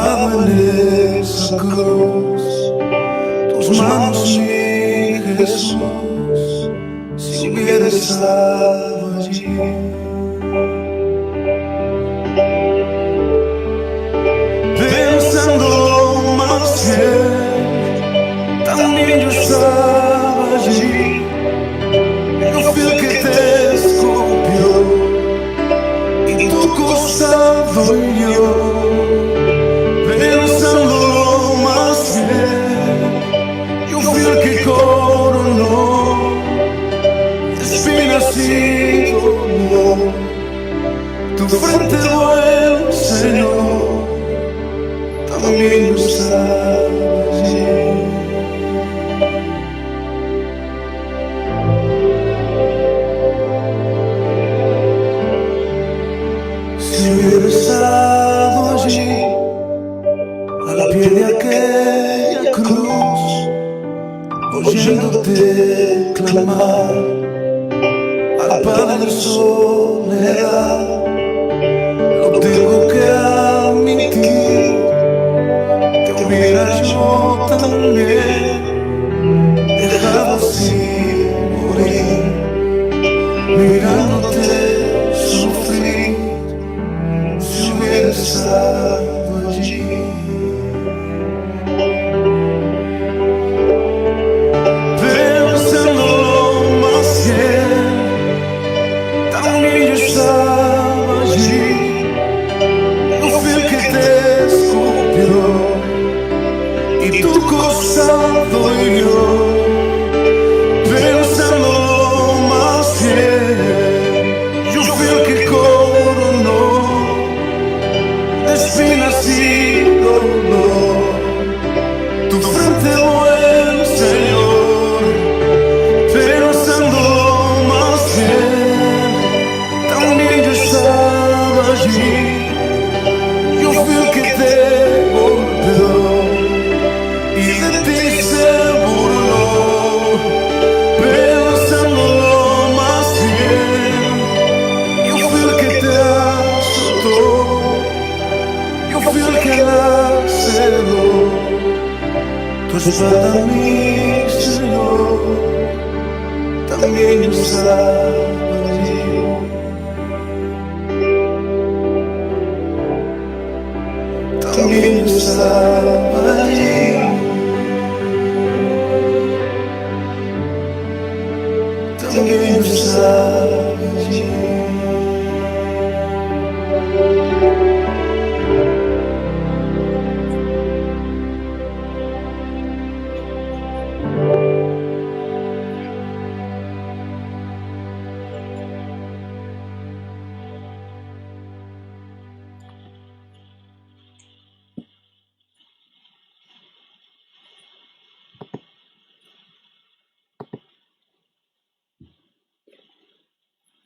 clavado en esa cruz, tus manos, mi Jesús, si hubiera estado allí. Pensando más bien, también yo estaba allí. Yo fui el que te escupió y tu costado y yo. Pensando más bien, yo fui el que coronó de espinas y dolor tu frente, buen Señor. También yo estaba allí. Si hubiera estado allí, al pie de aquella cruz, oyéndote clamar al Padre en soledad, lo tengo que admitir, te hubiera yo también dejado así morir, mirándote sufrir, si hubiera estado allí. Pensándolo más bien, también yo estaba allí. Yo fui el que te escupió y tu costado y yo. Pensándolo más bien, yo fui el que coronó de espinas y dolor tu frente, buen Señor. Pensándolo más bien, también yo estaba allí. Yo fui el que te golpeó y de ti se burló. Pensándolo más bien, yo fui el que te azotó, yo fui el que laceró tu espalda, mi Señor. También yo estaba allí. También yo estaba allí. También yo estaba allí.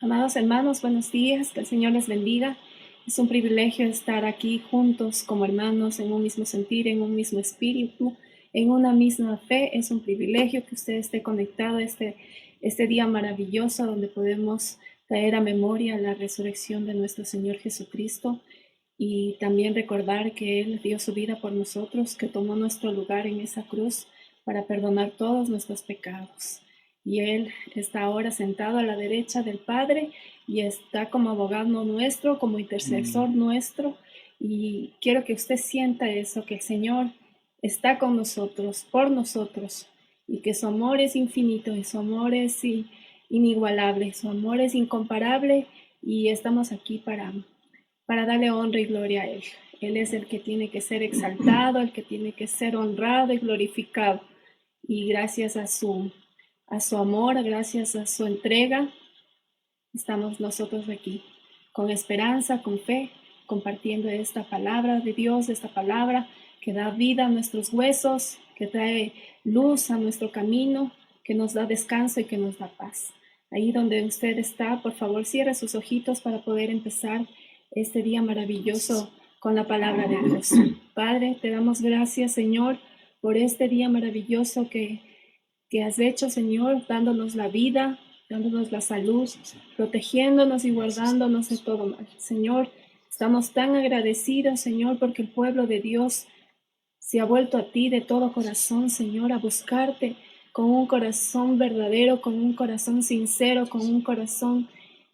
Amados hermanos, buenos días, que el Señor les bendiga. Es un privilegio estar aquí juntos como hermanos en un mismo sentir, en un mismo espíritu, en una misma fe. Es un privilegio que usted esté conectado a este día maravilloso donde podemos traer a memoria la resurrección de nuestro Señor Jesucristo y también recordar que Él dio su vida por nosotros, que tomó nuestro lugar en esa cruz para perdonar todos nuestros pecados. Y Él está ahora sentado a la derecha del Padre y está como abogado nuestro, como intercesor nuestro. Y quiero que usted sienta eso, que el Señor está con nosotros, por nosotros, y que su amor es infinito y su amor es inigualable, su amor es incomparable y estamos aquí para darle honra y gloria a Él. Él es el que tiene que ser exaltado, el que tiene que ser honrado y glorificado. Y gracias a su amor, gracias a su entrega, estamos nosotros aquí, con esperanza, con fe, compartiendo esta palabra de Dios, esta palabra que da vida a nuestros huesos, que trae luz a nuestro camino, que nos da descanso y que nos da paz. Ahí donde usted está, por favor, cierre sus ojitos para poder empezar este día maravilloso con la palabra de Dios. Padre, te damos gracias, Señor, por este día maravilloso que has hecho, Señor, dándonos la vida, dándonos la salud, protegiéndonos y guardándonos de todo mal. Señor, Estamos tan agradecidos, Señor, porque el pueblo de Dios se ha vuelto a ti de todo corazón, Señor, a buscarte con un corazón verdadero, con un corazón sincero, con un corazón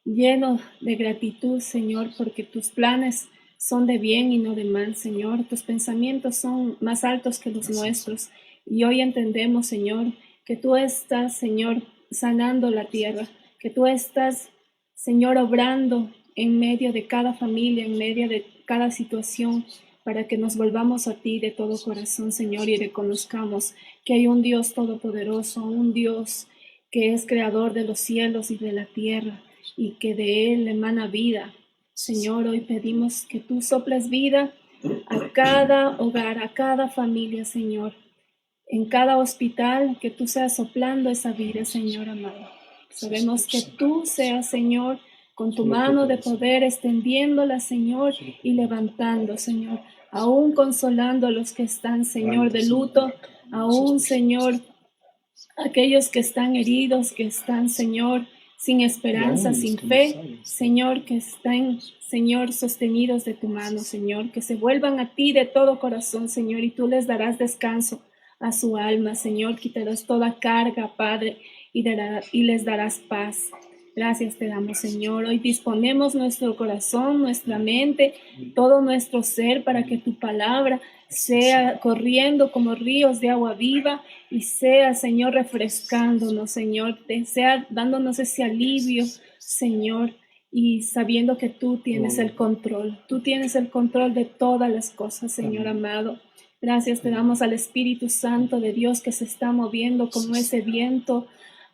lleno de gratitud, Señor, porque tus planes son de bien y no de mal, Señor. Tus pensamientos son más altos que los nuestros. Y hoy entendemos, Señor, que tú estás, Señor, sanando la tierra, que tú estás, Señor, obrando en medio de cada familia, en medio de cada situación, para que nos volvamos a ti de todo corazón, Señor, y reconozcamos que hay un Dios todopoderoso, un Dios que es creador de los cielos y de la tierra, y que de Él emana vida. Señor, hoy pedimos que tú soples vida a cada hogar, a cada familia, Señor. En cada hospital, que tú seas soplando esa vida, Señor amado. Sabemos que tú seas, Señor, con tu mano de poder, extendiéndola, Señor, y levantando, Señor, aún consolando a los que están, Señor, de luto, aún, Señor, aquellos que están heridos, que están, Señor, sin esperanza, sin fe, Señor, que están, Señor, sostenidos de tu mano, Señor, que se vuelvan a ti de todo corazón, Señor, y tú les darás descanso a su alma, Señor, quitarás toda carga, Padre, y les darás paz. Gracias te damos, Señor. Hoy disponemos nuestro corazón, nuestra mente, todo nuestro ser para que tu palabra sea corriendo como ríos de agua viva y sea, Señor, refrescándonos, Señor, sea dándonos ese alivio, Señor, y sabiendo que tú tienes el control. Tú tienes el control de todas las cosas, Señor amado. Gracias te damos al Espíritu Santo de Dios que se está moviendo como ese viento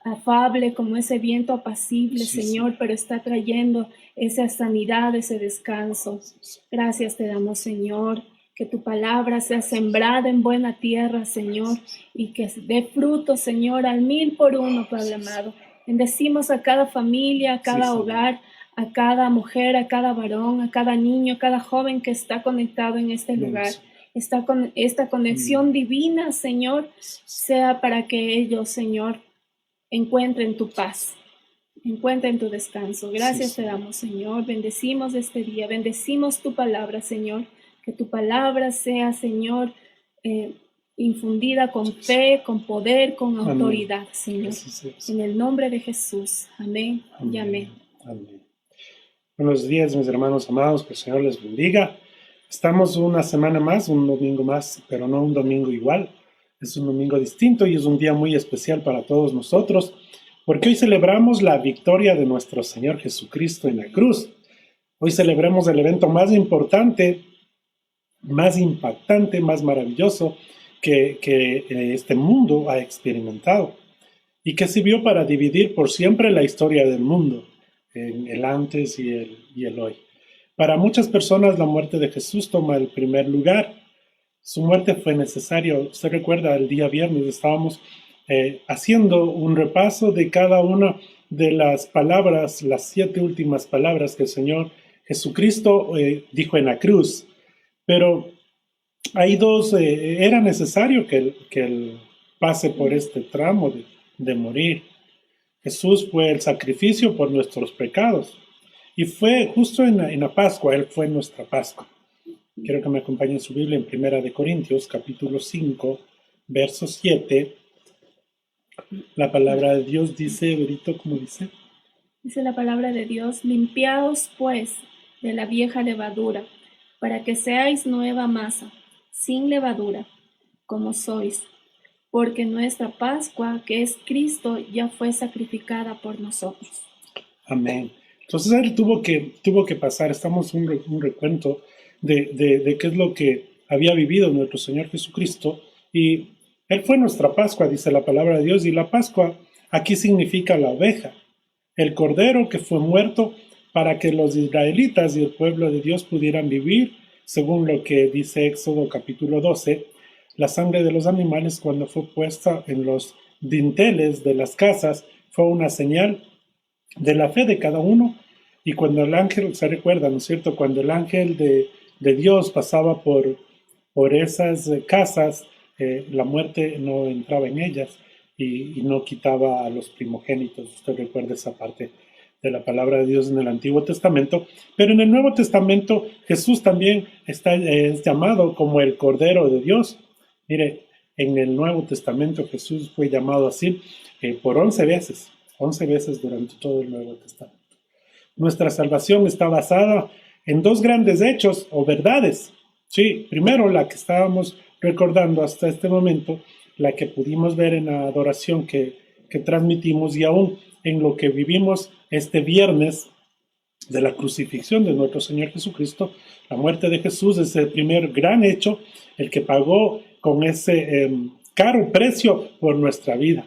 afable, como ese viento apacible, Señor, pero está trayendo esa sanidad, ese descanso. Gracias te damos, Señor, que tu palabra sea sembrada en buena tierra, Señor, y que dé fruto, Señor, al 1000 por 1, Padre amado. Bendecimos a cada familia, a cada hogar, a cada mujer, a cada varón, a cada niño, a cada joven que está conectado en este lugar. Esta conexión divina, Señor, sea para que ellos, Señor, encuentren tu paz, encuentren tu descanso. Gracias te damos, Señor. Bendecimos este día, bendecimos tu palabra, Señor. Que tu palabra sea, Señor, infundida con fe, con poder, con autoridad, Señor. En el nombre de Jesús. Amén y amén. Amén. Buenos días, mis hermanos amados, que el Señor les bendiga. Estamos una semana más, un domingo más, pero no un domingo igual. Es un domingo distinto y es un día muy especial para todos nosotros, porque hoy celebramos la victoria de nuestro Señor Jesucristo en la cruz. Hoy celebramos el evento más importante, más impactante, más maravilloso que este mundo ha experimentado y que sirvió para dividir por siempre la historia del mundo, en el antes y el hoy. Para muchas personas la muerte de Jesús toma el primer lugar. Su muerte fue necesaria. Usted recuerda, el día viernes estábamos haciendo un repaso de cada una de las palabras, las 7 últimas palabras que el Señor Jesucristo dijo en la cruz. Pero hay dos, era necesario que él pase por este tramo de morir. Jesús fue el sacrificio por nuestros pecados. Y fue justo en la Pascua, Él fue nuestra Pascua. Quiero que me acompañen su Biblia en 1 Corintios, capítulo 5, verso 7. La palabra de Dios dice, Berito, ¿cómo dice? Dice la palabra de Dios: limpiaos pues de la vieja levadura, para que seáis nueva masa, sin levadura, como sois, porque nuestra Pascua, que es Cristo, ya fue sacrificada por nosotros. Amén. Entonces Él tuvo que pasar, estamos un recuento de qué es lo que había vivido nuestro Señor Jesucristo, y Él fue nuestra Pascua, dice la palabra de Dios, y la Pascua aquí significa la oveja, el cordero que fue muerto para que los israelitas y el pueblo de Dios pudieran vivir, según lo que dice Éxodo capítulo 12, la sangre de los animales cuando fue puesta en los dinteles de las casas fue una señal de la fe de cada uno, y cuando el ángel, se recuerda, ¿no es cierto?, cuando el ángel de Dios pasaba por esas casas, la muerte no entraba en ellas y no quitaba a los primogénitos. Usted recuerda esa parte. de la palabra de Dios en el Antiguo Testamento, pero en el Nuevo Testamento Jesús también es llamado como el Cordero de Dios. Mire, en el Nuevo Testamento Jesús fue llamado así por 11 veces durante todo el Nuevo Testamento. Nuestra salvación está basada en dos grandes hechos o verdades. Sí, primero la que estábamos recordando hasta este momento, la que pudimos ver en la adoración que transmitimos y aún en lo que vivimos este viernes de la crucifixión de nuestro Señor Jesucristo. La muerte de Jesús es el primer gran hecho, el que pagó con ese caro precio por nuestra vida.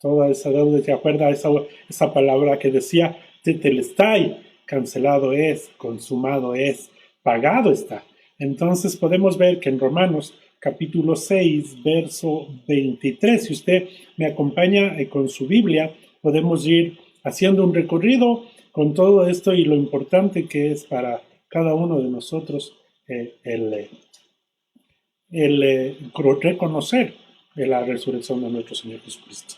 Toda esa deuda, ¿te acuerdas esa palabra que decía tetelestai? Cancelado es, consumado es, pagado está. Entonces podemos ver que en Romanos capítulo 6, verso 23, si usted me acompaña con su Biblia, podemos ir haciendo un recorrido con todo esto y lo importante que es para cada uno de nosotros reconocer la resurrección de nuestro Señor Jesucristo.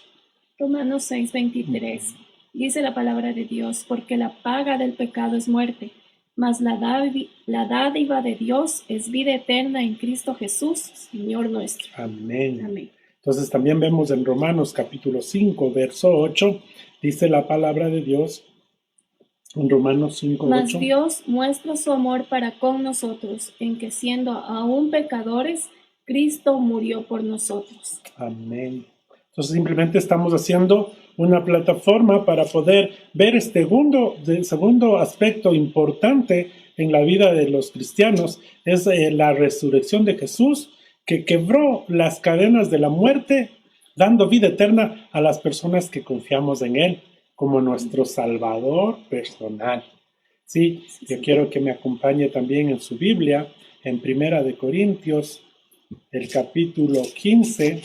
Romanos 6:23. Dice la palabra de Dios, porque la paga del pecado es muerte, mas la dádiva de Dios es vida eterna en Cristo Jesús, Señor nuestro. Amén. Amén. Entonces también vemos en Romanos capítulo 5, verso 8, dice la palabra de Dios, en Romanos 5, Mas 8. Dios muestra su amor para con nosotros, en que siendo aún pecadores, Cristo murió por nosotros. Amén. Entonces simplemente estamos haciendo una plataforma para poder ver este segundo aspecto importante en la vida de los cristianos, es la resurrección de Jesús, que quebró las cadenas de la muerte, dando vida eterna a las personas que confiamos en Él como nuestro Salvador personal. Sí, yo quiero que me acompañe también en su Biblia, en Primera de Corintios, el capítulo 15.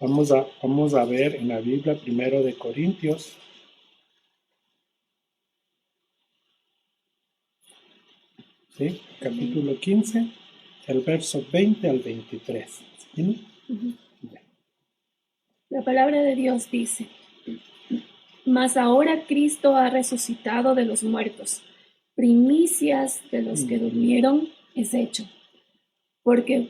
Vamos a ver en la Biblia, Primero de Corintios. ¿Sí? Capítulo 15, el verso 20 al 23. ¿Sí? La palabra de Dios dice, mas ahora Cristo ha resucitado de los muertos, primicias de los que durmieron es hecho. Porque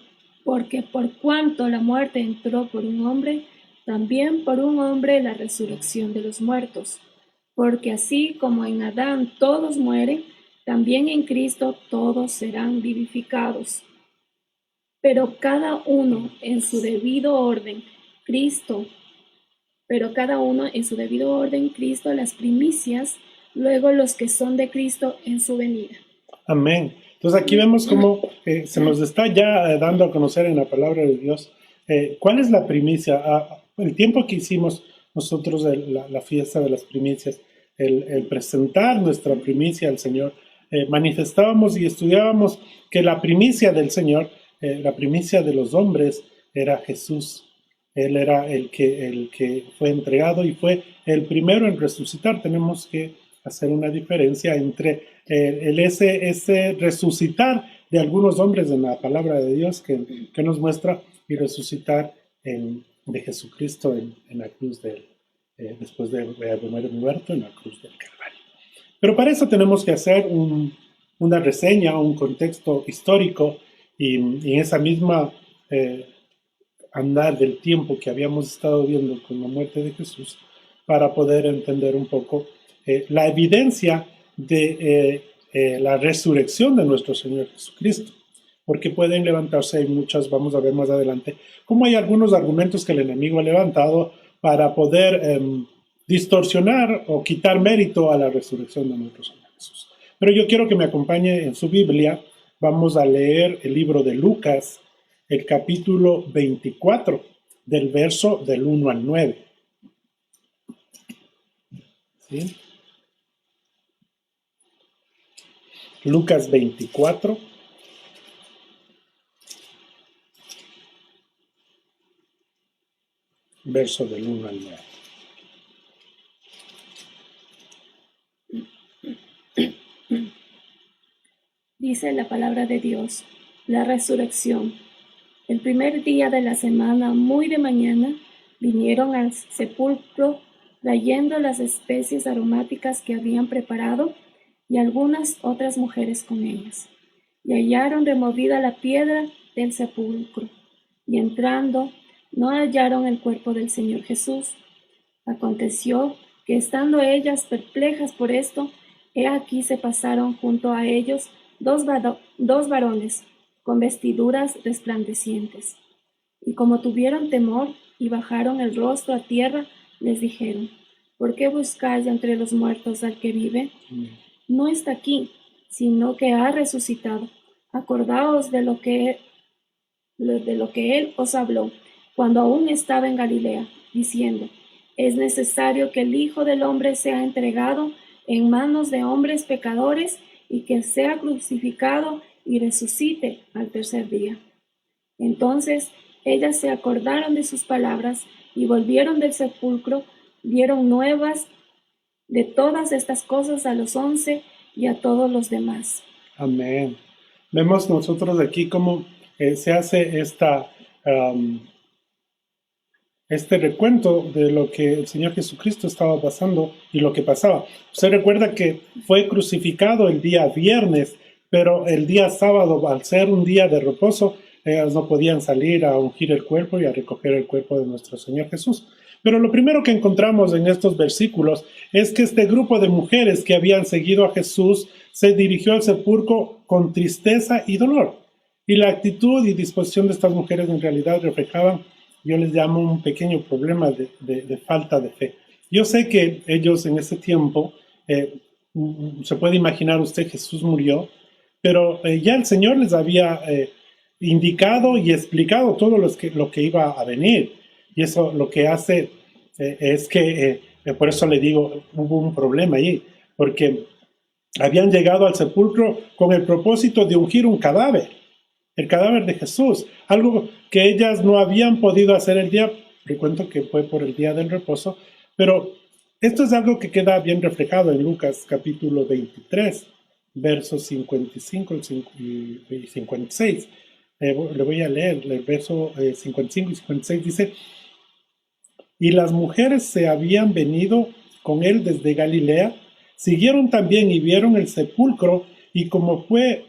por cuanto la muerte entró por un hombre, también por un hombre la resurrección de los muertos. Porque así como en Adán todos mueren, también en Cristo todos serán vivificados. Pero cada uno en su debido orden, Cristo las primicias, luego los que son de Cristo en su venida. Amén. Entonces aquí vemos cómo se nos está ya dando a conocer en la palabra de Dios cuál es la primicia. El tiempo que hicimos nosotros la fiesta de las primicias, el presentar nuestra primicia al Señor, manifestábamos y estudiábamos que la primicia del Señor, la primicia de los hombres era Jesús. Él era el que fue entregado y fue el primero en resucitar. Tenemos que hacer una diferencia entre ese resucitar de algunos hombres en la palabra de Dios que nos muestra y resucitar de Jesucristo en la cruz después de haber muerto en la cruz del Calvario. Pero para eso tenemos que hacer una reseña, un contexto histórico y en esa misma andar del tiempo que habíamos estado viendo con la muerte de Jesús para poder entender un poco la evidencia de la resurrección de nuestro Señor Jesucristo, porque pueden levantarse, hay muchas, vamos a ver más adelante, cómo hay algunos argumentos que el enemigo ha levantado para poder distorsionar o quitar mérito a la resurrección de nuestro Señor Jesús. Pero yo quiero que me acompañe en su Biblia, vamos a leer el libro de Lucas, el capítulo 24, del verso del 1 al 9. ¿Sí? Lucas 24, verso del 1 al 9. Dice la palabra de Dios, la resurrección. El primer día de la semana, muy de mañana, vinieron al sepulcro trayendo las especies aromáticas que habían preparado y algunas otras mujeres con ellas. Y hallaron removida la piedra del sepulcro, y entrando, no hallaron el cuerpo del Señor Jesús. Aconteció que estando ellas perplejas por esto, he aquí se pasaron junto a ellos dos varones con vestiduras resplandecientes. Y como tuvieron temor y bajaron el rostro a tierra, les dijeron: ¿Por qué buscáis entre los muertos al que vive? No está aquí, sino que ha resucitado. Acordaos de lo que él os habló cuando aún estaba en Galilea, diciendo: es necesario que el Hijo del Hombre sea entregado en manos de hombres pecadores y que sea crucificado y resucite al tercer día. Entonces ellas se acordaron de sus palabras y volvieron del sepulcro, dieron nuevas de todas estas cosas a los 11 y a todos los demás. Amén. Vemos nosotros aquí cómo se hace este recuento de lo que el Señor Jesucristo estaba pasando y lo que pasaba. Usted recuerda que fue crucificado el día viernes, pero el día sábado, al ser un día de reposo, ellas no podían salir a ungir el cuerpo y a recoger el cuerpo de nuestro Señor Jesús. Pero lo primero que encontramos en estos versículos es que este grupo de mujeres que habían seguido a Jesús se dirigió al sepulcro con tristeza y dolor. Y la actitud y disposición de estas mujeres en realidad reflejaban, yo les llamo, un pequeño problema de falta de fe. Yo sé que ellos en ese tiempo, se puede imaginar usted, Jesús murió, pero ya el Señor les había indicado y explicado todo lo que iba a venir. Y eso lo que hace es que, por eso le digo, hubo un problema ahí, porque habían llegado al sepulcro con el propósito de ungir un cadáver, el cadáver de Jesús, algo que ellas no habían podido hacer el día, recuento que fue por el día del reposo, pero esto es algo que queda bien reflejado en Lucas capítulo 23, versos 55 y 56. Le voy a leer el verso 55 y 56, dice: y las mujeres se habían venido con él desde Galilea, siguieron también y vieron el sepulcro y cómo fue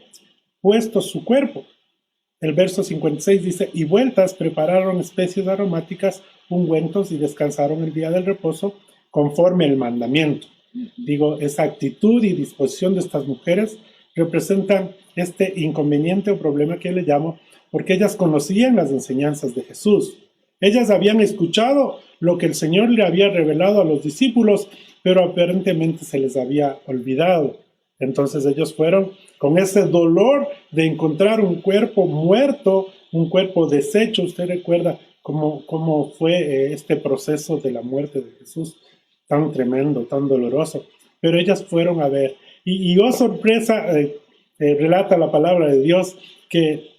puesto su cuerpo. El verso 56 dice: y vueltas prepararon especies aromáticas, ungüentos, y descansaron el día del reposo conforme el mandamiento. Digo, esa actitud y disposición de estas mujeres representan este inconveniente o problema que le llamo, porque ellas conocían las enseñanzas de Jesús. Ellas habían escuchado lo que el Señor le había revelado a los discípulos, pero aparentemente se les había olvidado. Entonces ellos fueron con ese dolor de encontrar un cuerpo muerto, un cuerpo deshecho. Usted recuerda cómo fue este proceso de la muerte de Jesús, tan tremendo, tan doloroso. Pero ellas fueron a ver. Y oh sorpresa, relata la palabra de Dios que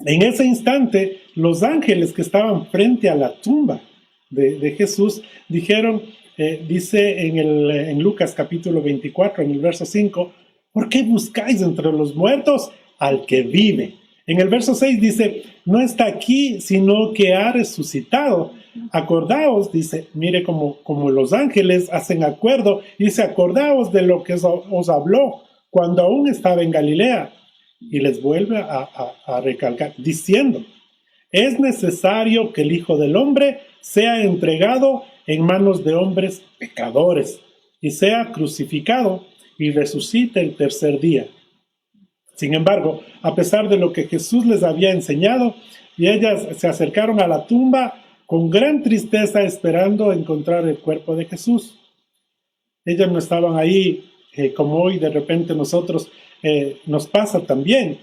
en ese instante los ángeles que estaban frente a la tumba de Jesús dijeron, dice en Lucas capítulo 24, en el verso 5, ¿por qué buscáis entre los muertos al que vive? En el verso 6 dice, no está aquí, sino que ha resucitado. Acordaos, dice, mire como los ángeles hacen acuerdo, dice, acordaos de lo que os habló cuando aún estaba en Galilea. Y les vuelve a recalcar, diciendo, es necesario que el Hijo del Hombre sea entregado en manos de hombres pecadores y sea crucificado y resucite el tercer día. Sin embargo, a pesar de lo que Jesús les había enseñado, y ellas se acercaron a la tumba con gran tristeza esperando encontrar el cuerpo de Jesús. Ellas no estaban ahí como hoy de repente nosotros nos pasa también.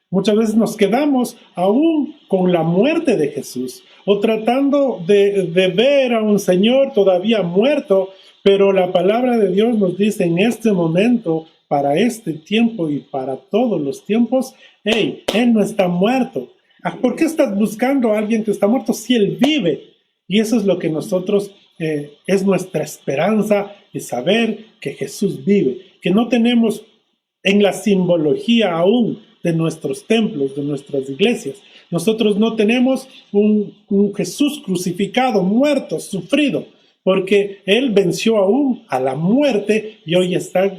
Muchas veces nos quedamos aún con la muerte de Jesús o tratando de ver a un Señor todavía muerto, pero la palabra de Dios nos dice en este momento, para este tiempo y para todos los tiempos, hey, Él no está muerto. ¿Por qué estás buscando a alguien que está muerto si Él vive? Y eso es lo que nosotros, es nuestra esperanza, de saber que Jesús vive, que no tenemos en la simbología aún de nuestros templos, de nuestras iglesias. Nosotros no tenemos un Jesús crucificado, muerto, sufrido, porque Él venció aún a la muerte y hoy está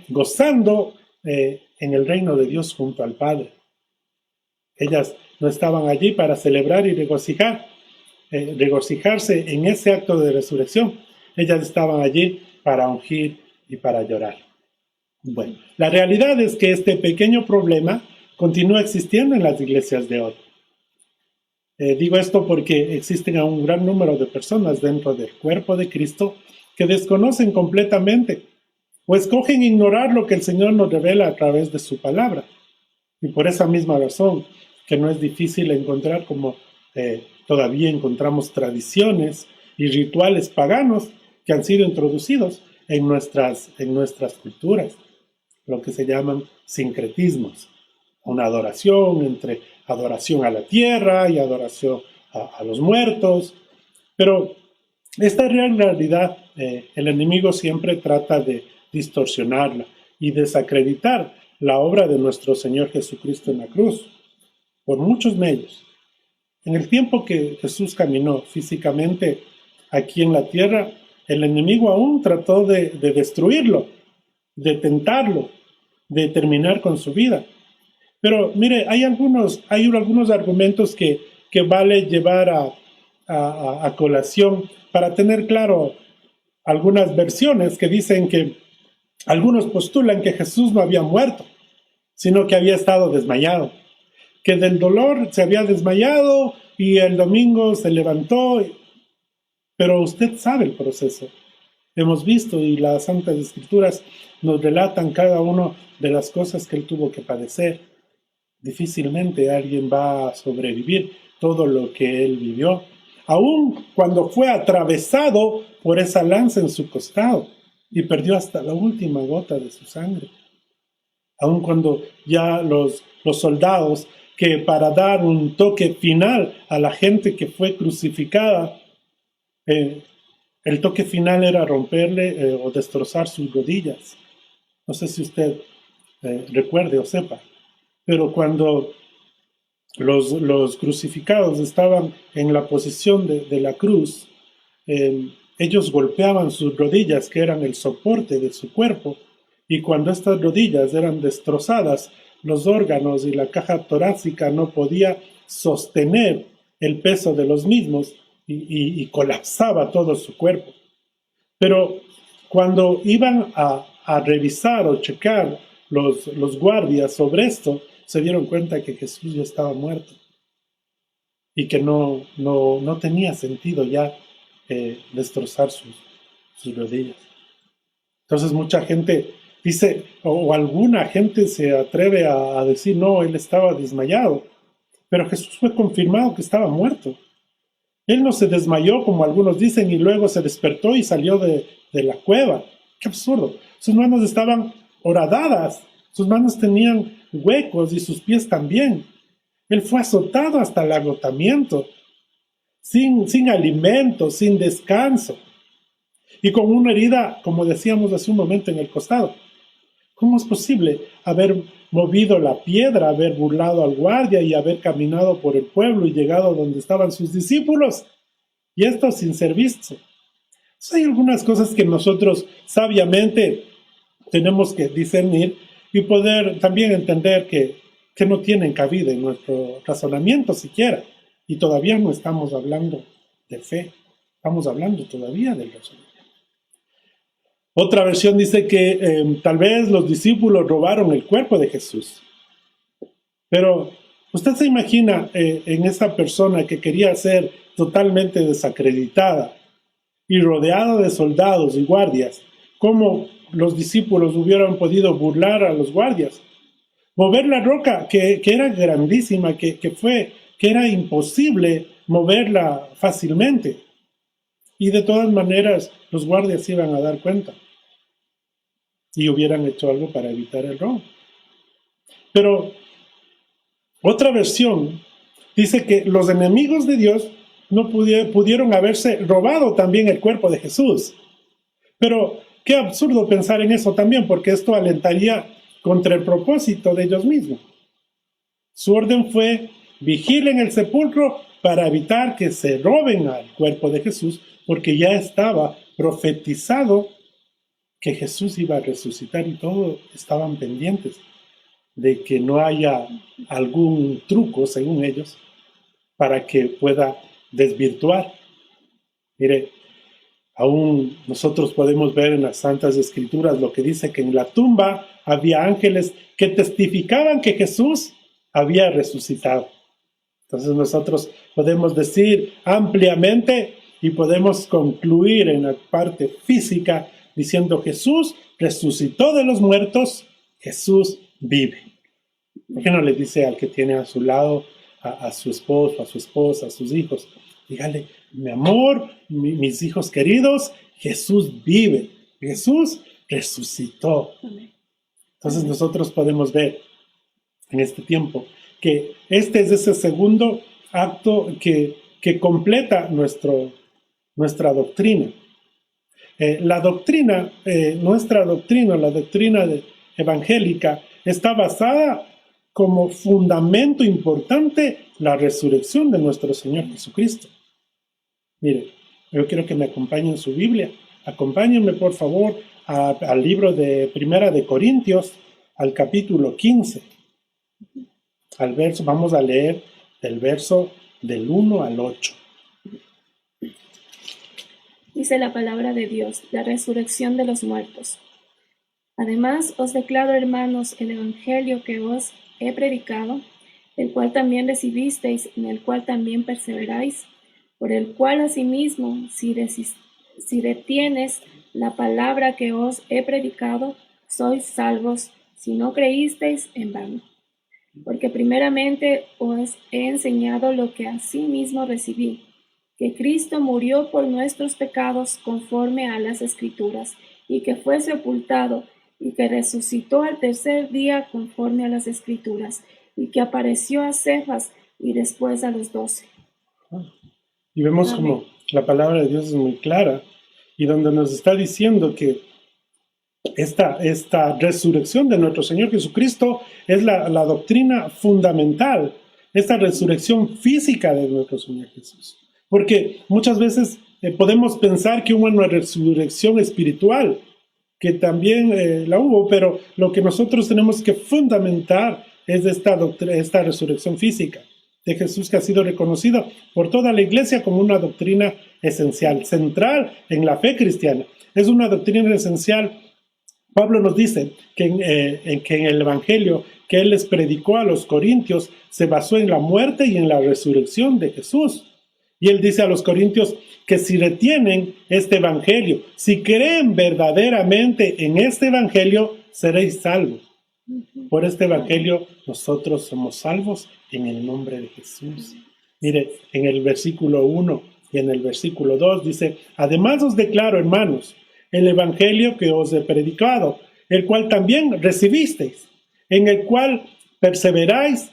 gozando en el reino de Dios junto al Padre. Ellas no estaban allí para celebrar y regocijarse en ese acto de resurrección. Ellas estaban allí para ungir y para llorar. Bueno, la realidad es que este pequeño problema continúa existiendo en las iglesias de hoy. Digo esto porque existen un gran número de personas dentro del cuerpo de Cristo que desconocen completamente o escogen ignorar lo que el Señor nos revela a través de su palabra. Y por esa misma razón, que no es difícil encontrar como todavía encontramos tradiciones y rituales paganos que han sido introducidos en nuestras culturas, lo que se llaman sincretismos. Una adoración entre adoración a la tierra y adoración a los muertos. Pero esta realidad, el enemigo siempre trata de distorsionarla y desacreditar la obra de nuestro Señor Jesucristo en la cruz por muchos medios. En el tiempo que Jesús caminó físicamente aquí en la tierra, el enemigo aún trató de destruirlo, de tentarlo, de terminar con su vida. Pero mire, hay algunos argumentos que vale llevar a colación para tener claro algunas versiones que dicen que algunos postulan que Jesús no había muerto, sino que había estado desmayado, que del dolor se había desmayado y el domingo se levantó. Pero usted sabe el proceso. Hemos visto y las Santas Escrituras nos relatan cada una de las cosas que él tuvo que padecer. Difícilmente alguien va a sobrevivir todo lo que él vivió, aun cuando fue atravesado por esa lanza en su costado y perdió hasta la última gota de su sangre. Aun cuando ya los soldados, que para dar un toque final a la gente que fue crucificada, el toque final era romperle o destrozar sus rodillas. No sé si usted recuerde o sepa, pero cuando los crucificados estaban en la posición de la cruz, ellos golpeaban sus rodillas, que eran el soporte de su cuerpo, y cuando estas rodillas eran destrozadas, los órganos y la caja torácica no podía sostener el peso de los mismos y colapsaba todo su cuerpo. Pero cuando iban a revisar o checar los guardias sobre esto, se dieron cuenta que Jesús ya estaba muerto y que no tenía sentido ya destrozar sus rodillas. Entonces mucha gente dice, o alguna gente se atreve a decir, no, él estaba desmayado, pero Jesús fue confirmado que estaba muerto. Él no se desmayó como algunos dicen y luego se despertó y salió de la cueva. ¡Qué absurdo! Sus manos estaban horadadas, sus manos tenían huecos y sus pies también. Él fue azotado hasta el agotamiento, sin alimento, sin descanso y con una herida, como decíamos hace un momento, en el costado. ¿Cómo es posible haber movido la piedra, haber burlado al guardia y haber caminado por el pueblo y llegado donde estaban sus discípulos? Y esto sin ser visto. Entonces, hay algunas cosas que nosotros sabiamente tenemos que discernir y poder también entender que no tienen cabida en nuestro razonamiento siquiera. Y todavía no estamos hablando de fe, estamos hablando todavía del razonamiento. Otra versión dice que tal vez los discípulos robaron el cuerpo de Jesús. Pero usted se imagina en esa persona que quería ser totalmente desacreditada y rodeada de soldados y guardias, cómo los discípulos hubieran podido burlar a los guardias, mover la roca que era grandísima, que era imposible moverla fácilmente, y de todas maneras los guardias iban a dar cuenta y hubieran hecho algo para evitar el robo. Pero otra versión dice que los enemigos de Dios no pudieron haberse robado también el cuerpo de Jesús. Pero qué absurdo pensar en eso también, porque esto alentaría contra el propósito de ellos mismos. Su orden fue: vigilen el sepulcro para evitar que se roben al cuerpo de Jesús, porque ya estaba profetizado que Jesús iba a resucitar y todos estaban pendientes de que no haya algún truco, según ellos, para que pueda desvirtuar. Mire, aún nosotros podemos ver en las Santas Escrituras lo que dice que en la tumba había ángeles que testificaban que Jesús había resucitado. Entonces nosotros podemos decir ampliamente y podemos concluir en la parte física diciendo Jesús resucitó de los muertos, Jesús vive. ¿Por qué no le dice al que tiene a su lado, a su esposo, a su esposa, a sus hijos? Dígale, mi amor, mis hijos queridos, Jesús vive, Jesús resucitó. Entonces nosotros podemos ver en este tiempo que este es ese segundo acto que completa nuestra doctrina. La doctrina, nuestra doctrina, la doctrina evangélica, está basada como fundamento importante la resurrección de nuestro Señor Jesucristo. Mire, yo quiero que me acompañen en su Biblia. Acompáñenme, por favor, al libro de Primera de Corintios, al capítulo 15. Vamos a leer del verso del 1 al 8. Dice la palabra de Dios, la resurrección de los muertos. Además, os declaro, hermanos, el evangelio que os he predicado, el cual también recibisteis, en el cual también perseveráis, por el cual asimismo, si retienes la palabra que os he predicado, sois salvos, si no creísteis en vano. Porque primeramente os he enseñado lo que asimismo recibí, que Cristo murió por nuestros pecados conforme a las Escrituras, y que fue sepultado, y que resucitó al tercer día conforme a las Escrituras, y que apareció a Cefas y después a los 12. Y vemos como la palabra de Dios es muy clara, y donde nos está diciendo que esta resurrección de nuestro Señor Jesucristo es la doctrina fundamental, esta resurrección física de nuestro Señor Jesús. Porque muchas veces podemos pensar que hubo una resurrección espiritual, que también la hubo, pero lo que nosotros tenemos que fundamentar es esta resurrección física de Jesús, que ha sido reconocido por toda la iglesia como una doctrina esencial, central en la fe cristiana. Es una doctrina esencial. Pablo nos dice que en el evangelio que él les predicó a los corintios se basó en la muerte y en la resurrección de Jesús. Y él dice a los corintios que si retienen este evangelio, si creen verdaderamente en este evangelio, seréis salvos. Por este evangelio nosotros somos salvos en el nombre de Jesús. Mire, en el versículo 1 y en el versículo 2 dice, además os declaro, hermanos, el evangelio que os he predicado, el cual también recibisteis, en el cual perseveráis,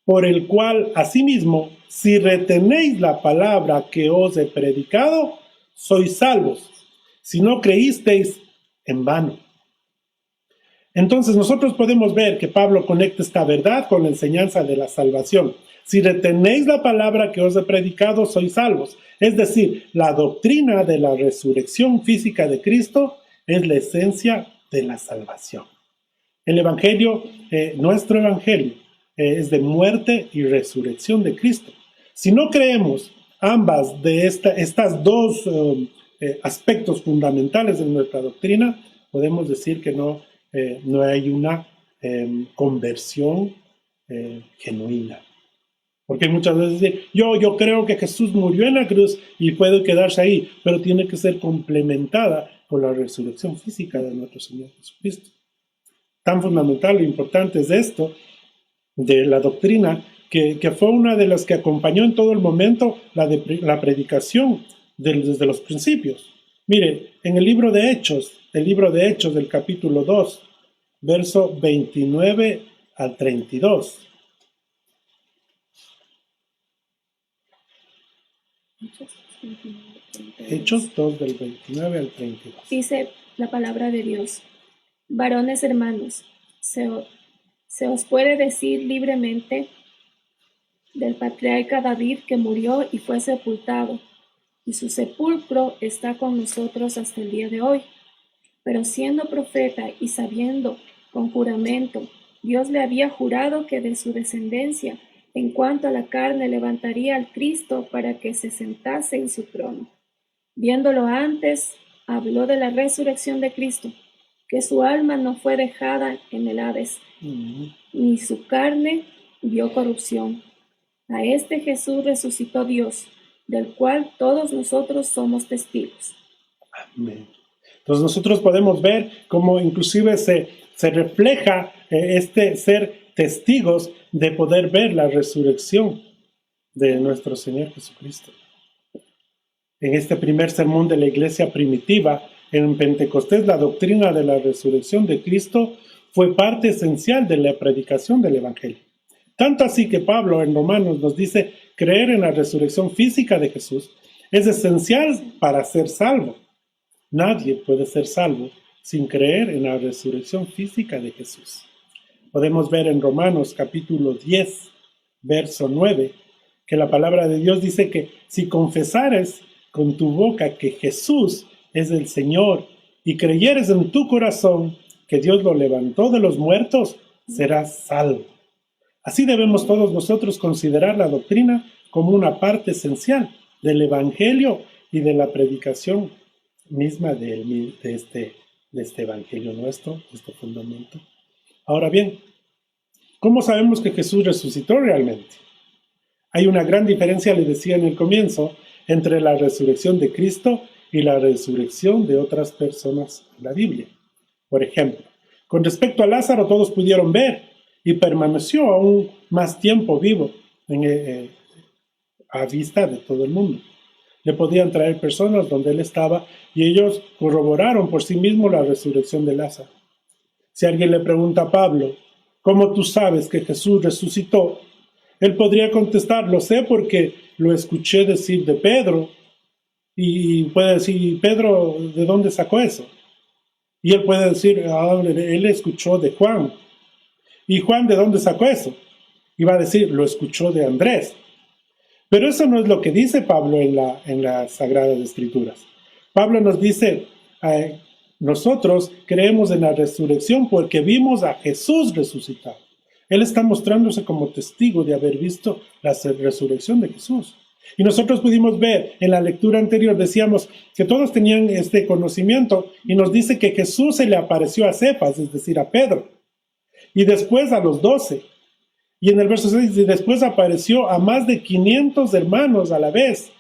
por el cual asimismo, si retenéis la palabra que os he predicado, sois salvos, si no creísteis en vano. Entonces nosotros podemos ver que Pablo conecta esta verdad con la enseñanza de la salvación. Si retenéis la palabra que os he predicado, sois salvos. Es decir, la doctrina de la resurrección física de Cristo es la esencia de la salvación. El evangelio, nuestro evangelio, es de muerte y resurrección de Cristo. Si no creemos ambas de estas dos aspectos fundamentales de nuestra doctrina, podemos decir que no hay una conversión genuina. Porque muchas veces dicen, yo creo que Jesús murió en la cruz y puede quedarse ahí, pero tiene que ser complementada por la resurrección física de nuestro Señor Jesucristo. Tan fundamental e importante es esto de la doctrina que fue una de las que acompañó en todo el momento la predicación desde los principios. Mire, en el libro de Hechos del capítulo 2, verso 29 al 32. Hechos 2 del 29 al 32. Dice la palabra de Dios, varones hermanos, se os puede decir libremente del patriarca David que murió y fue sepultado, y su sepulcro está con nosotros hasta el día de hoy. Pero siendo profeta y sabiendo con juramento, Dios le había jurado que de su descendencia, en cuanto a la carne, levantaría al Cristo para que se sentase en su trono. Viéndolo antes, habló de la resurrección de Cristo, que su alma no fue dejada en el Hades, ni su carne vio corrupción. A este Jesús resucitó Dios, del cual todos nosotros somos testigos. Amén. Entonces nosotros podemos ver cómo inclusive se refleja este ser testigos de poder ver la resurrección de nuestro Señor Jesucristo. En este primer sermón de la iglesia primitiva, en Pentecostés, la doctrina de la resurrección de Cristo fue parte esencial de la predicación del Evangelio. Tanto así que Pablo en Romanos nos dice, creer en la resurrección física de Jesús es esencial para ser salvo. Nadie puede ser salvo sin creer en la resurrección física de Jesús. Podemos ver en Romanos capítulo 10, verso 9, que la palabra de Dios dice que si confesares con tu boca que Jesús es el Señor y creyeres en tu corazón que Dios lo levantó de los muertos, serás salvo. Así debemos todos nosotros considerar la doctrina como una parte esencial del Evangelio y de la predicación misma de este Evangelio nuestro, este fundamento. Ahora bien, ¿cómo sabemos que Jesús resucitó realmente? Hay una gran diferencia, le decía en el comienzo, entre la resurrección de Cristo y la resurrección de otras personas en la Biblia. Por ejemplo, con respecto a Lázaro, todos pudieron ver y permaneció aún más tiempo vivo a vista de todo el mundo. Le podían traer personas donde él estaba y ellos corroboraron por sí mismos la resurrección de Lázaro. Si alguien le pregunta a Pablo, ¿cómo tú sabes que Jesús resucitó? Él podría contestar, lo sé porque lo escuché decir de Pedro. Y puede decir, Pedro, ¿de dónde sacó eso? Y él puede decir, él escuchó de Juan. ¿Y Juan de dónde sacó eso? Y va a decir, lo escuchó de Andrés. Pero eso no es lo que dice Pablo en las Sagradas Escrituras. Pablo nos dice, nosotros creemos en la resurrección porque vimos a Jesús resucitado. Él está mostrándose como testigo de haber visto la resurrección de Jesús. Y nosotros pudimos ver en la lectura anterior, decíamos que todos tenían este conocimiento y nos dice que Jesús se le apareció a Cefas, es decir, a Pedro, y después a los 12. Y en el verso 6, y después apareció a más de 500 hermanos a la vez,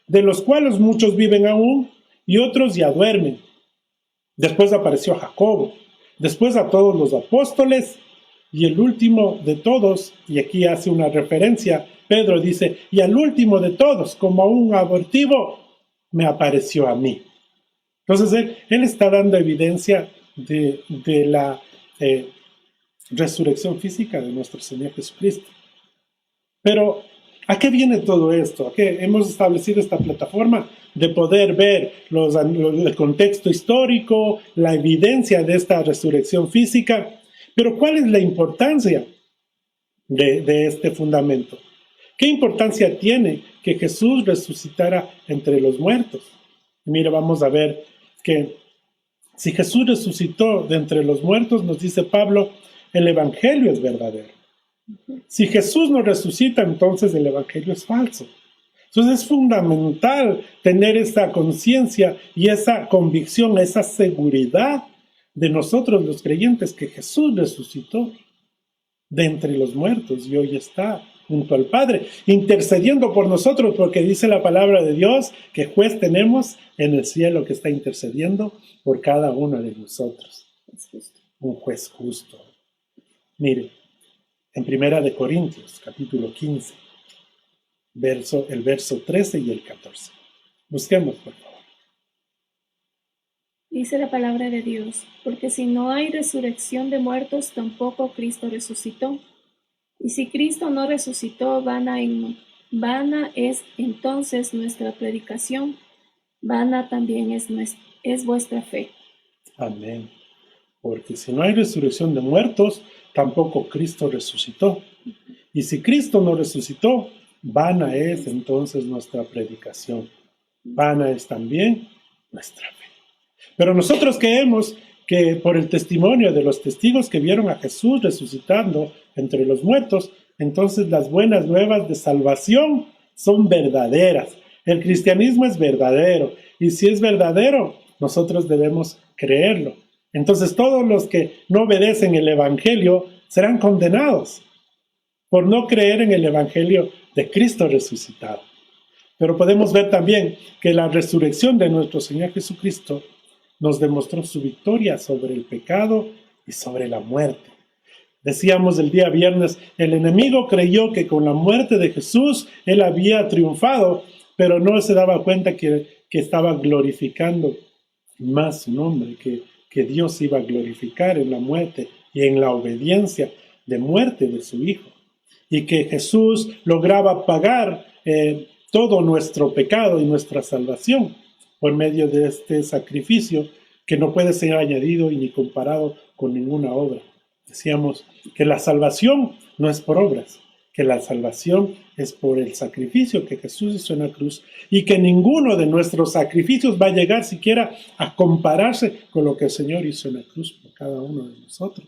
de los cuales muchos viven aún y otros ya duermen. Después apareció a Jacobo, después a todos los apóstoles y el último de todos, y aquí hace una referencia, Pedro dice, y al último de todos, como a un abortivo, me apareció a mí. Entonces él está dando evidencia de la resurrección física de nuestro Señor Jesucristo. Pero, ¿a qué viene todo esto? ¿A qué hemos establecido esta plataforma de poder ver el contexto histórico, la evidencia de esta resurrección física? Pero, ¿cuál es la importancia de este fundamento? ¿Qué importancia tiene que Jesús resucitara entre los muertos? Mira, vamos a ver que si Jesús resucitó de entre los muertos, nos dice Pablo, el Evangelio es verdadero. Si Jesús no resucita, entonces el Evangelio es falso. Entonces es fundamental tener esa conciencia y esa convicción, esa seguridad de nosotros los creyentes que Jesús resucitó de entre los muertos y hoy está junto al Padre, intercediendo por nosotros, porque dice la palabra de Dios que juez tenemos en el cielo que está intercediendo por cada uno de nosotros. Un juez justo. Mire, en Primera de Corintios, capítulo 15, el verso 13 y el 14. Busquemos, por favor. Dice la palabra de Dios, porque si no hay resurrección de muertos, tampoco Cristo resucitó. Y si Cristo no resucitó, vana es entonces nuestra predicación, vana también es vuestra fe. Amén. Porque si no hay resurrección de muertos, tampoco Cristo resucitó. Y si Cristo no resucitó, vana es entonces nuestra predicación. vana es también nuestra fe. Pero nosotros creemos que por el testimonio de los testigos que vieron a Jesús resucitando entre los muertos, entonces las buenas nuevas de salvación son verdaderas. El cristianismo es verdadero, y si es verdadero, nosotros debemos creerlo. Entonces todos los que no obedecen el evangelio serán condenados por no creer en el evangelio de Cristo resucitado. Pero podemos ver también que la resurrección de nuestro Señor Jesucristo nos demostró su victoria sobre el pecado y sobre la muerte. Decíamos el día viernes, el enemigo creyó que con la muerte de Jesús él había triunfado, pero no se daba cuenta que estaba glorificando más su nombre, que Dios iba a glorificar en la muerte y en la obediencia de muerte de su Hijo. Y que Jesús lograba pagar todo nuestro pecado y nuestra salvación por medio de este sacrificio que no puede ser añadido y ni comparado con ninguna obra. Decíamos que la salvación no es por obras, que la salvación es por el sacrificio que Jesús hizo en la cruz y que ninguno de nuestros sacrificios va a llegar siquiera a compararse con lo que el Señor hizo en la cruz por cada uno de nosotros.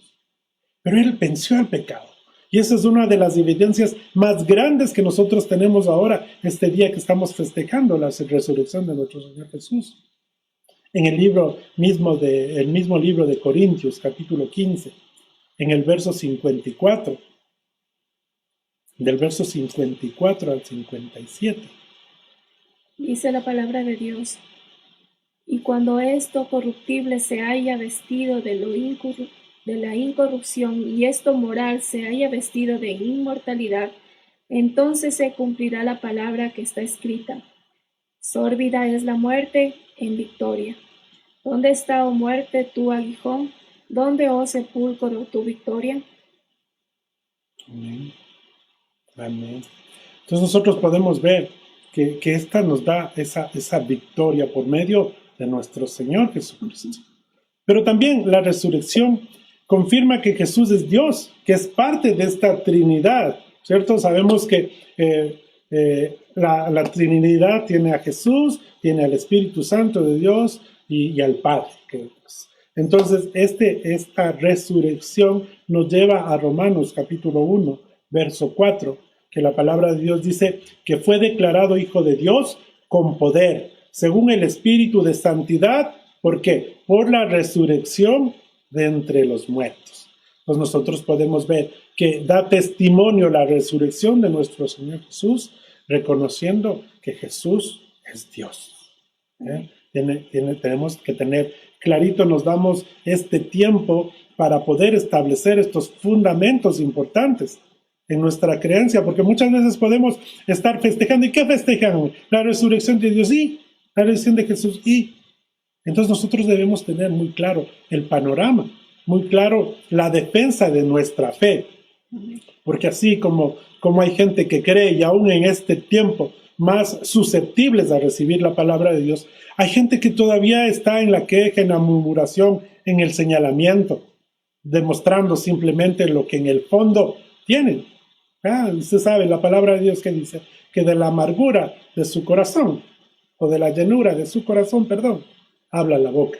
Pero Él venció al pecado. Y esa es una de las evidencias más grandes que nosotros tenemos ahora, este día que estamos festejando la resurrección de nuestro Señor Jesús. En el mismo libro de Corintios, capítulo 15, en el verso 54, del verso 54 al 57. Dice la palabra de Dios: y cuando esto corruptible se haya vestido de la incorrupción y esto moral se haya vestido de inmortalidad, entonces se cumplirá la palabra que está escrita: sórbida es la muerte en victoria. ¿Dónde está, oh muerte, tu aguijón? ¿Dónde, oh sepulcro, tu victoria? Amén. Amén. Entonces nosotros podemos ver que esta nos da esa victoria por medio de nuestro Señor Jesucristo. Pero también la resurrección confirma que Jesús es Dios, que es parte de esta Trinidad, ¿cierto? Sabemos que la Trinidad tiene a Jesús, tiene al Espíritu Santo de Dios y al Padre. Entonces, esta resurrección nos lleva a Romanos capítulo 1, verso 4, que la palabra de Dios dice que fue declarado Hijo de Dios con poder, según el Espíritu de Santidad. ¿Por qué? Por la resurrección de entre los muertos. Pues nosotros podemos ver que da testimonio la resurrección de nuestro Señor Jesús, reconociendo que Jesús es Dios. Tenemos que tener clarito, nos damos este tiempo para poder establecer estos fundamentos importantes en nuestra creencia, porque muchas veces podemos estar festejando. ¿Y qué festejan? La resurrección de Dios y la resurrección de Jesús y. Entonces nosotros debemos tener muy claro el panorama, muy claro la defensa de nuestra fe, porque así como hay gente que cree y aún en este tiempo más susceptibles a recibir la palabra de Dios, hay gente que todavía está en la queja, en la murmuración, en el señalamiento, demostrando simplemente lo que en el fondo tienen. Usted sabe, la palabra de Dios que dice que de la amargura de su corazón, o de la llenura de su corazón, habla la boca.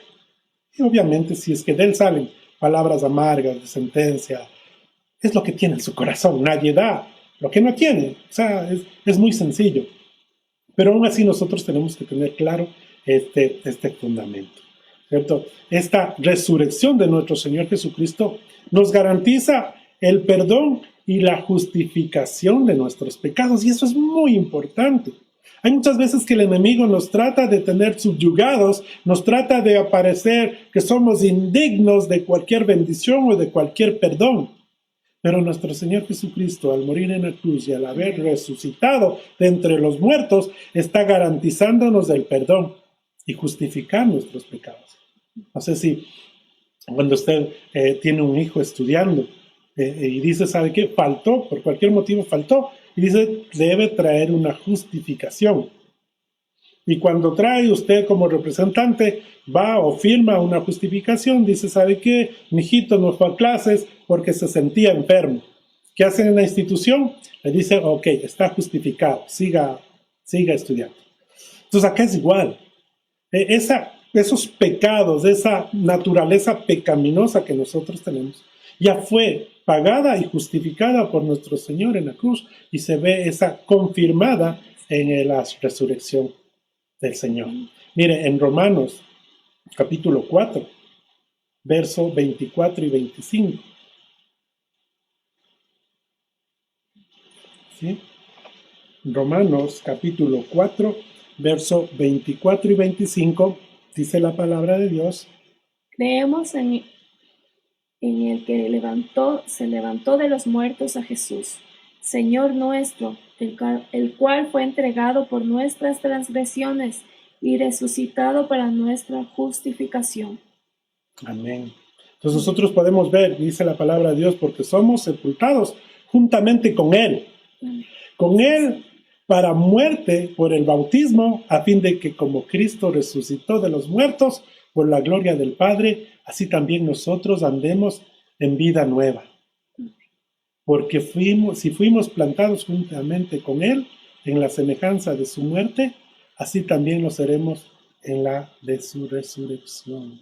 Y obviamente si es que de él salen palabras amargas, de sentencia, es lo que tiene en su corazón, nadie da lo que no tiene. O sea, es muy sencillo. Pero aún así nosotros tenemos que tener claro este fundamento, ¿cierto? Esta resurrección de nuestro Señor Jesucristo nos garantiza el perdón y la justificación de nuestros pecados, y eso es muy importante. Hay muchas veces que el enemigo nos trata de tener subyugados, nos trata de parecer que somos indignos de cualquier bendición o de cualquier perdón. Pero nuestro Señor Jesucristo, al morir en la cruz y al haber resucitado de entre los muertos, está garantizándonos el perdón y justificar nuestros pecados. No sé si cuando usted tiene un hijo estudiando y dice, ¿sabe qué? Faltó, por cualquier motivo faltó. Y dice, debe traer una justificación. Y cuando trae usted como representante, va o firma una justificación, dice, ¿sabe qué? Mi hijito no fue a clases porque se sentía enfermo. ¿Qué hacen en la institución? Le dice, ok, está justificado, siga estudiando. Entonces acá es igual. Esos pecados, esa naturaleza pecaminosa que nosotros tenemos, ya fue pagada y justificada por nuestro Señor en la cruz y se ve esa confirmada en la resurrección del Señor. Mire, en Romanos capítulo 4, verso 24 y 25. ¿Sí? Romanos capítulo 4, verso 24 y 25, dice la palabra de Dios. Creemos en el que se levantó de los muertos a Jesús, Señor nuestro, el cual fue entregado por nuestras transgresiones y resucitado para nuestra justificación. Amén. Entonces nosotros podemos ver, dice la palabra de Dios, porque somos sepultados juntamente con Él. Con Él para muerte por el bautismo, a fin de que como Cristo resucitó de los muertos por la gloria del Padre, así también nosotros andemos en vida nueva. Porque si fuimos plantados juntamente con Él en la semejanza de su muerte, así también lo seremos en la de su resurrección.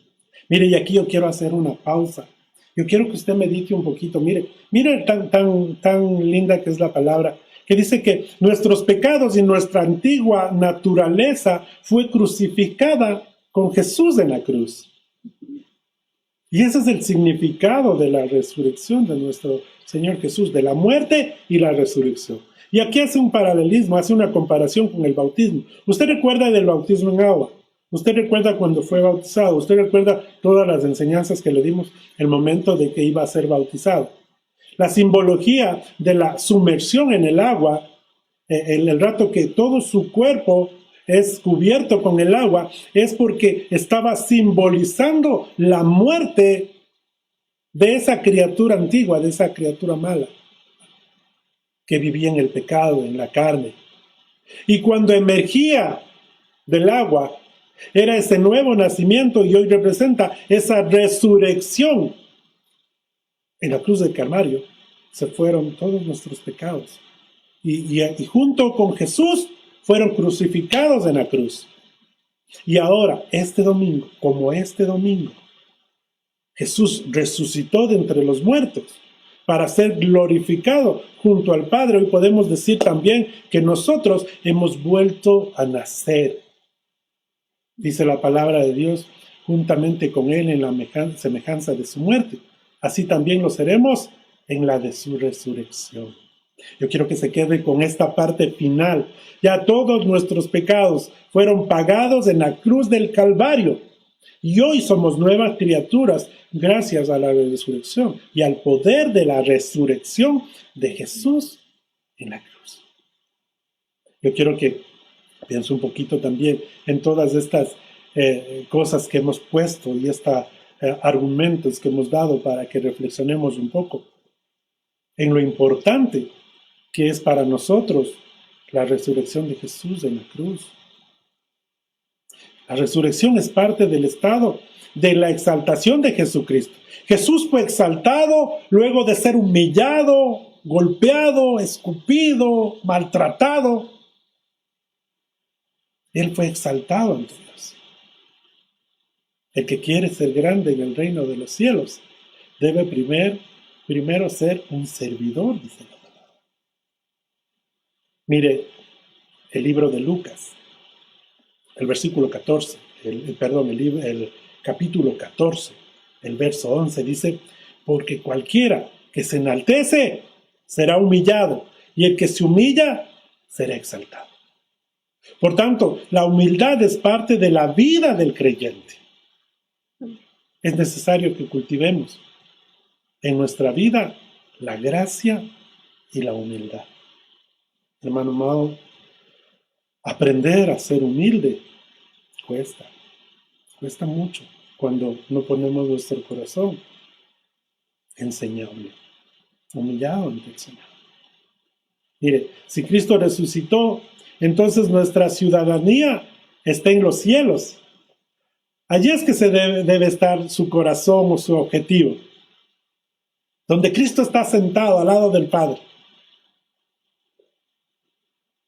Mire, y aquí yo quiero hacer una pausa. Yo quiero que usted medite un poquito. Mire tan linda que es la palabra, que dice que nuestros pecados y nuestra antigua naturaleza fue crucificada con Jesús en la cruz. Y ese es el significado de la resurrección de nuestro Señor Jesús, de la muerte y la resurrección. Y aquí hace un paralelismo, hace una comparación con el bautismo. Usted recuerda del bautismo en agua. Usted recuerda cuando fue bautizado. Usted recuerda todas las enseñanzas que le dimos el momento de que iba a ser bautizado. La simbología de la sumersión en el agua, el rato que todo su cuerpo es cubierto con el agua, es porque estaba simbolizando la muerte de esa criatura antigua, de esa criatura mala, que vivía en el pecado, en la carne. Y cuando emergía del agua, era ese nuevo nacimiento y hoy representa esa resurrección. En la cruz del Calvario se fueron todos nuestros pecados. Y junto con Jesús fueron crucificados en la cruz. Y ahora, este domingo, Jesús resucitó de entre los muertos para ser glorificado junto al Padre. Hoy podemos decir también que nosotros hemos vuelto a nacer. Dice la palabra de Dios, juntamente con Él en la semejanza de su muerte. Así también lo seremos en la de su resurrección. Yo quiero que se quede con esta parte final. Ya todos nuestros pecados fueron pagados en la cruz del Calvario. Y hoy somos nuevas criaturas gracias a la resurrección y al poder de la resurrección de Jesús en la cruz. Yo quiero que piense un poquito también en todas estas cosas que hemos puesto y estos argumentos que hemos dado para que reflexionemos un poco en lo importante que es para nosotros la resurrección de Jesús en la cruz. La resurrección es parte del estado de la exaltación de Jesucristo. Jesús fue exaltado luego de ser humillado, golpeado, escupido, maltratado. Él fue exaltado ante Dios. El que quiere ser grande en el reino de los cielos debe primero ser un servidor, dice la palabra. Mire el libro de Lucas, el versículo 14, el capítulo 14, el verso 11 dice, porque cualquiera que se enaltece será humillado, y el que se humilla será exaltado. Por tanto, la humildad es parte de la vida del creyente. Es necesario que cultivemos en nuestra vida la gracia y la humildad. Hermano amado, aprender a ser humilde cuesta mucho cuando no ponemos nuestro corazón enseñable, humillado ante el Señor. Mire, si Cristo resucitó, entonces nuestra ciudadanía está en los cielos. Allí es que se debe estar su corazón o su objetivo, donde Cristo está sentado al lado del Padre,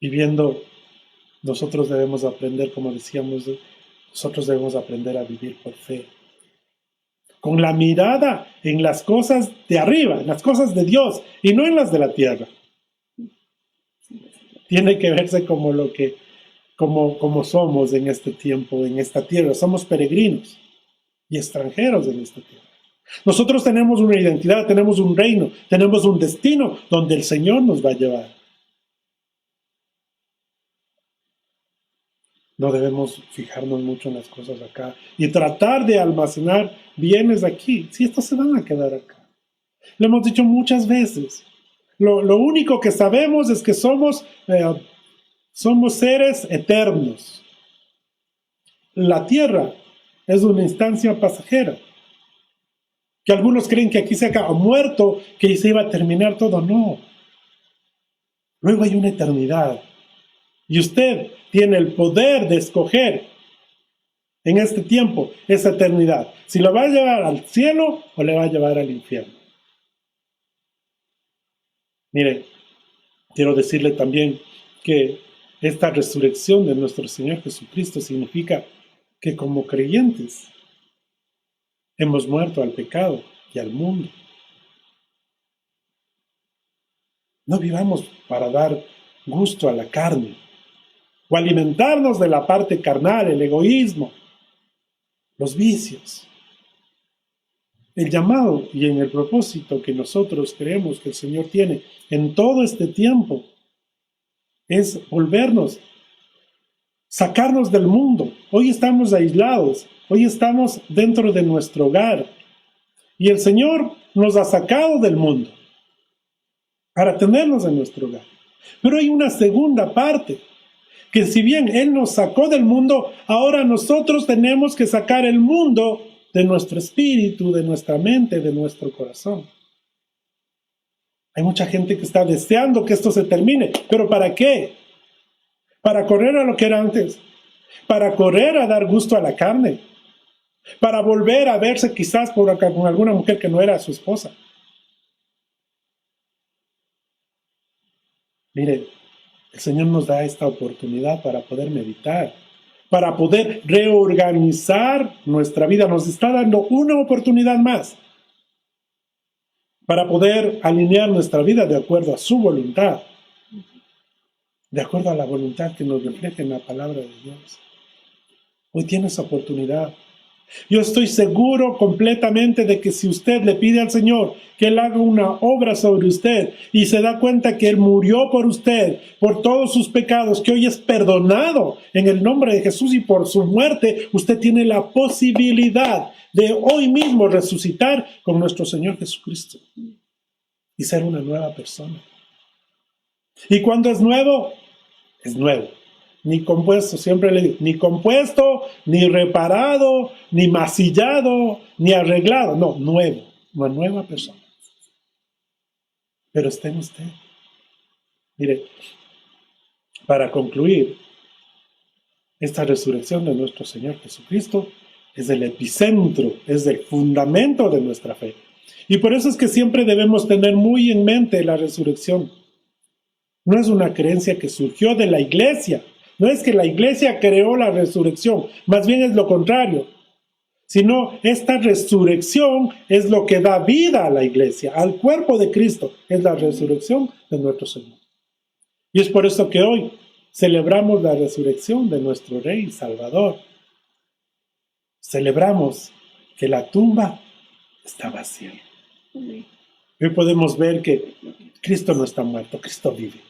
viviendo nosotros debemos aprender, como decíamos, nosotros debemos aprender a vivir por fe. Con la mirada en las cosas de arriba, en las cosas de Dios y no en las de la tierra. Tiene que verse como como somos en este tiempo, en esta tierra. Somos peregrinos y extranjeros en esta tierra. Nosotros tenemos una identidad, tenemos un reino, tenemos un destino donde el Señor nos va a llevar. No debemos fijarnos mucho en las cosas acá y tratar de almacenar bienes aquí. Si estos se van a quedar acá. Lo hemos dicho muchas veces. Lo único que sabemos es que somos seres eternos. La tierra es una instancia pasajera. Que algunos creen que aquí se ha muerto, que se iba a terminar todo. No. Luego hay una eternidad. Y usted tiene el poder de escoger en este tiempo esa eternidad. Si lo va a llevar al cielo o le va a llevar al infierno. Mire, quiero decirle también que esta resurrección de nuestro Señor Jesucristo significa que como creyentes hemos muerto al pecado y al mundo. No vivamos para dar gusto a la carne o alimentarnos de la parte carnal, el egoísmo, los vicios. El llamado y en el propósito que nosotros creemos que el Señor tiene en todo este tiempo es volvernos, sacarnos del mundo. Hoy estamos aislados, hoy estamos dentro de nuestro hogar y el Señor nos ha sacado del mundo para tenernos en nuestro hogar. Pero hay una segunda parte, que si bien Él nos sacó del mundo, ahora nosotros tenemos que sacar el mundo de nuestro espíritu, de nuestra mente, de nuestro corazón. Hay mucha gente que está deseando que esto se termine, pero ¿para qué? Para correr a lo que era antes, para correr a dar gusto a la carne, para volver a verse quizás con alguna mujer que no era su esposa. Mire, el Señor nos da esta oportunidad para poder meditar, para poder reorganizar nuestra vida. Nos está dando una oportunidad más para poder alinear nuestra vida de acuerdo a su voluntad, de acuerdo a la voluntad que nos refleja en la palabra de Dios. Hoy tiene esa oportunidad. Yo estoy seguro completamente de que si usted le pide al Señor que Él haga una obra sobre usted y se da cuenta que Él murió por usted, por todos sus pecados, que hoy es perdonado en el nombre de Jesús y por su muerte, usted tiene la posibilidad de hoy mismo resucitar con nuestro Señor Jesucristo y ser una nueva persona. Y cuando es nuevo, es nuevo. Ni compuesto, siempre le digo, ni compuesto, ni reparado, ni masillado, ni arreglado. No, nuevo, una nueva persona. Pero está en usted. Mire, para concluir, esta resurrección de nuestro Señor Jesucristo es el epicentro, es el fundamento de nuestra fe. Y por eso es que siempre debemos tener muy en mente la resurrección. No es una creencia que surgió de la iglesia. No es que la iglesia creó la resurrección, más bien es lo contrario. Sino esta resurrección es lo que da vida a la iglesia, al cuerpo de Cristo. Es la resurrección de nuestro Señor. Y es por eso que hoy celebramos la resurrección de nuestro Rey y Salvador. Celebramos que la tumba está vacía. Hoy podemos ver que Cristo no está muerto, Cristo vive.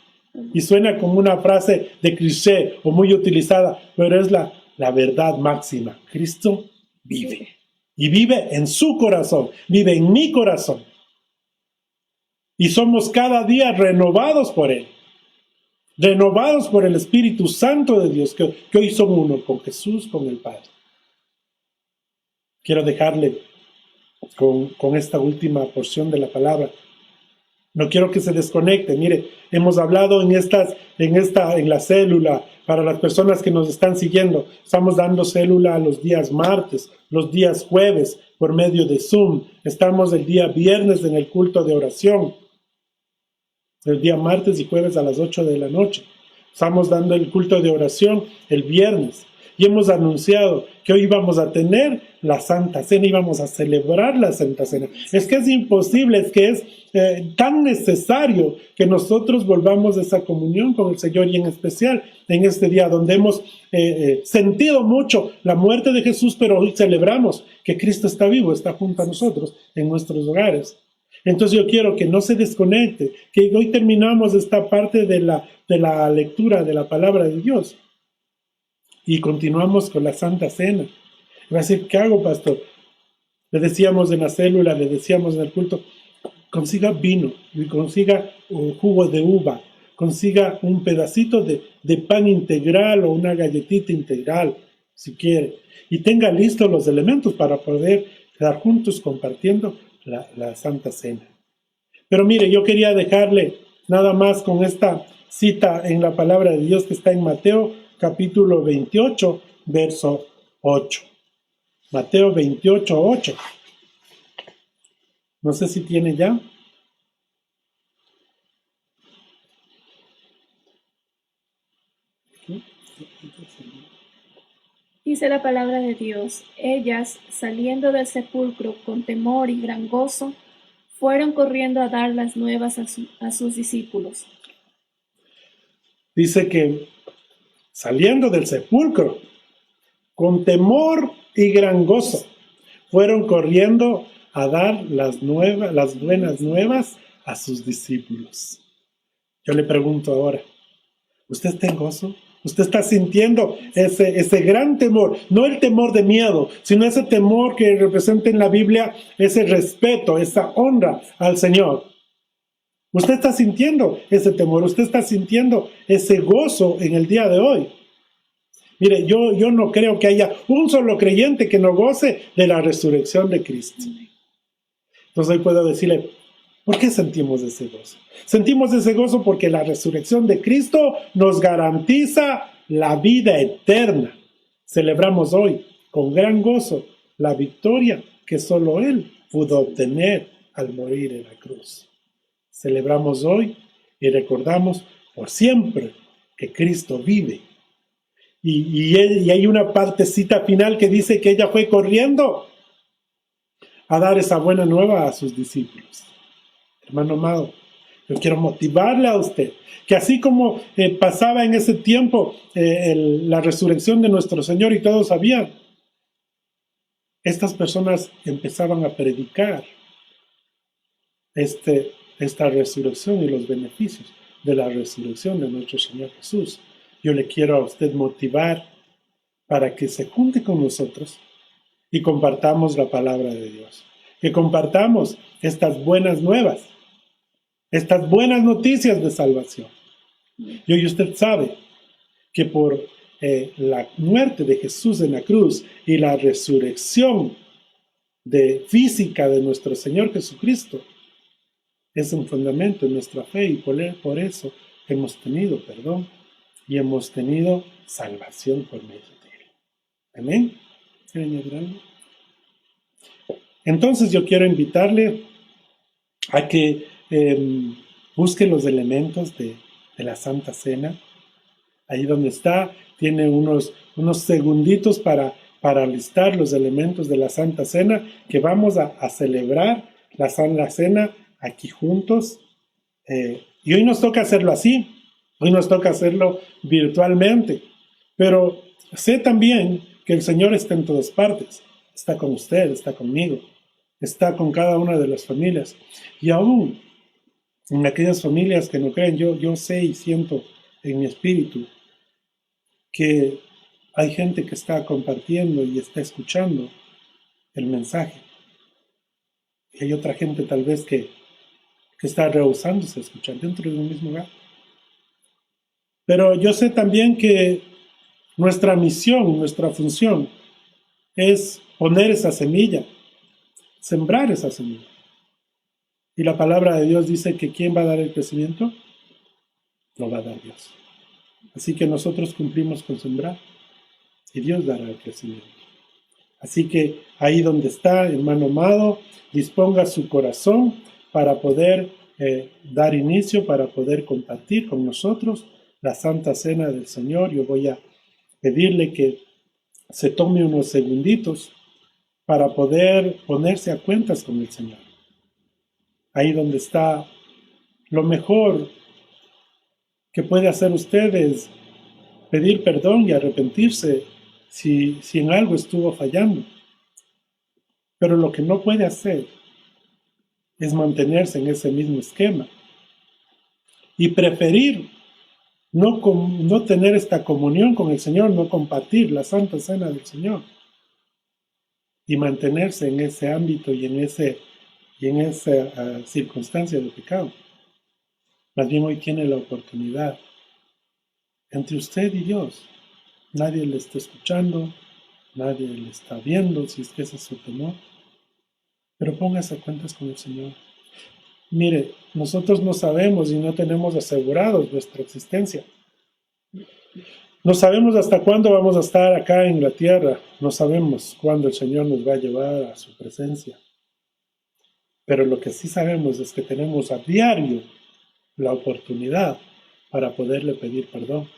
Y suena como una frase de cliché o muy utilizada, pero es la verdad máxima. Cristo vive. Y vive en su corazón, vive en mi corazón. Y somos cada día renovados por Él. Renovados por el Espíritu Santo de Dios, que hoy son uno con Jesús, con el Padre. Quiero dejarle con esta última porción de la palabra. No quiero que se desconecte. Mire, hemos hablado en la célula, para las personas que nos están siguiendo, estamos dando célula los días martes, los días jueves, por medio de Zoom. Estamos el día viernes en el culto de oración. El día martes y jueves a las 8 de la noche. Estamos dando el culto de oración el viernes y hemos anunciado que hoy vamos a tener la Santa Cena, íbamos a celebrar la Santa Cena. Es que es imposible, es que es tan necesario que nosotros volvamos a esa comunión con el Señor, y en especial en este día donde hemos sentido mucho la muerte de Jesús, pero hoy celebramos que Cristo está vivo, está junto a nosotros en nuestros hogares. Entonces yo quiero que no se desconecte, que hoy terminamos esta parte de la lectura de la palabra de Dios y continuamos con la Santa Cena. Va a decir, ¿qué hago, pastor? Le decíamos en la célula, le decíamos en el culto, consiga vino, y consiga jugo de uva, consiga un pedacito de pan integral o una galletita integral, si quiere, y tenga listos los elementos para poder estar juntos compartiendo la Santa Cena. Pero mire, yo quería dejarle nada más con esta cita en la palabra de Dios que está en Mateo capítulo 28, verso 8. Mateo 28, 8. No sé si tiene ya. Dice la palabra de Dios: ellas, saliendo del sepulcro con temor y gran gozo, fueron corriendo a dar las nuevas a sus discípulos. Dice que saliendo del sepulcro con temor y gran gozo, fueron corriendo a dar las buenas nuevas a sus discípulos. Yo le pregunto ahora, ¿usted está en gozo? ¿Usted está sintiendo ese gran temor? No el temor de miedo, sino ese temor que representa en la Biblia ese respeto, esa honra al Señor. Usted está sintiendo ese temor, usted está sintiendo ese gozo en el día de hoy. Mire, yo no creo que haya un solo creyente que no goce de la resurrección de Cristo. Entonces hoy puedo decirle, ¿por qué sentimos ese gozo? Sentimos ese gozo porque la resurrección de Cristo nos garantiza la vida eterna. Celebramos hoy con gran gozo la victoria que solo Él pudo obtener al morir en la cruz. Celebramos hoy y recordamos por siempre que Cristo vive. Y hay una partecita final que dice que ella fue corriendo a dar esa buena nueva a sus discípulos. Hermano amado, yo quiero motivarle a usted que así como pasaba en ese tiempo la resurrección de nuestro Señor y todos sabían, estas personas empezaban a predicar esta resurrección y los beneficios de la resurrección de nuestro Señor Jesús. Yo le quiero a usted motivar para que se junte con nosotros y compartamos la palabra de Dios, que compartamos estas buenas nuevas, estas buenas noticias de salvación. Y hoy usted sabe que por la muerte de Jesús en la cruz y la resurrección física de nuestro Señor Jesucristo, es un fundamento en nuestra fe, y por eso hemos tenido perdón y hemos tenido salvación por medio de Él. Amén. ¿Quiere añadir algo? Entonces yo quiero invitarle a que busque los elementos de la Santa Cena. Ahí donde está, tiene unos segunditos para listar los elementos de la Santa Cena, que vamos a celebrar la Santa Cena aquí juntos. Y hoy nos toca hacerlo así, hoy nos toca hacerlo virtualmente, pero sé también que el Señor está en todas partes, está con usted, está conmigo, está con cada una de las familias, y aún en aquellas familias que no creen, yo sé y siento en mi espíritu que hay gente que está compartiendo y está escuchando el mensaje, y hay otra gente tal vez que está rehusándose a escuchar dentro de un mismo hogar. Pero yo sé también que nuestra misión, nuestra función es poner esa semilla, sembrar esa semilla. Y la palabra de Dios dice que ¿quién va a dar el crecimiento? Lo va a dar Dios. Así que nosotros cumplimos con sembrar y Dios dará el crecimiento. Así que ahí donde está, hermano amado, disponga su corazón para poder dar inicio, para poder compartir con nosotros la Santa Cena del Señor, yo voy a pedirle que se tome unos segunditos para poder ponerse a cuentas con el Señor. Ahí donde está, lo mejor que puede hacer usted es pedir perdón y arrepentirse si en algo estuvo fallando. Pero lo que no puede hacer es mantenerse en ese mismo esquema y preferir no tener esta comunión con el Señor, no compartir la Santa Cena del Señor y mantenerse en ese ámbito y en esa circunstancia de pecado. Más bien hoy tiene la oportunidad entre usted y Dios. Nadie le está escuchando, nadie le está viendo, si es que ese es su temor. Pero póngase a cuentas con el Señor. Mire, nosotros no sabemos y no tenemos asegurados nuestra existencia. No sabemos hasta cuándo vamos a estar acá en la tierra. No sabemos cuándo el Señor nos va a llevar a su presencia. Pero lo que sí sabemos es que tenemos a diario la oportunidad para poderle pedir perdón.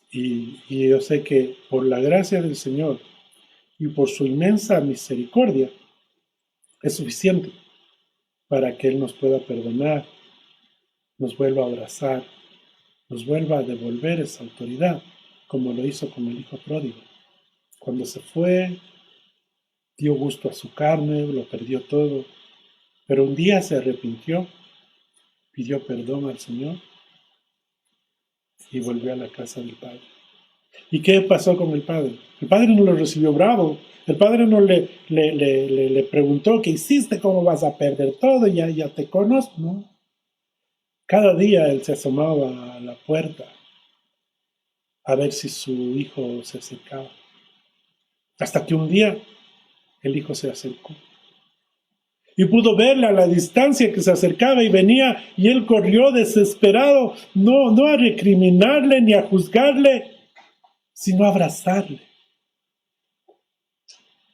Y yo sé que por la gracia del Señor y por su inmensa misericordia es suficiente para que Él nos pueda perdonar, nos vuelva a abrazar, nos vuelva a devolver esa autoridad, como lo hizo con el hijo pródigo. Cuando se fue, dio gusto a su carne, lo perdió todo, pero un día se arrepintió, pidió perdón al Señor y volvió a la casa del Padre. ¿Y qué pasó con el Padre? El Padre no lo recibió bravo. El Padre no le preguntó qué hiciste, cómo vas a perder todo, ya te conozco, ¿no? Cada día él se asomaba a la puerta a ver si su hijo se acercaba. Hasta que un día el hijo se acercó. Y pudo verle a la distancia que se acercaba y venía, y él corrió desesperado, no a recriminarle ni a juzgarle, sino a abrazarle,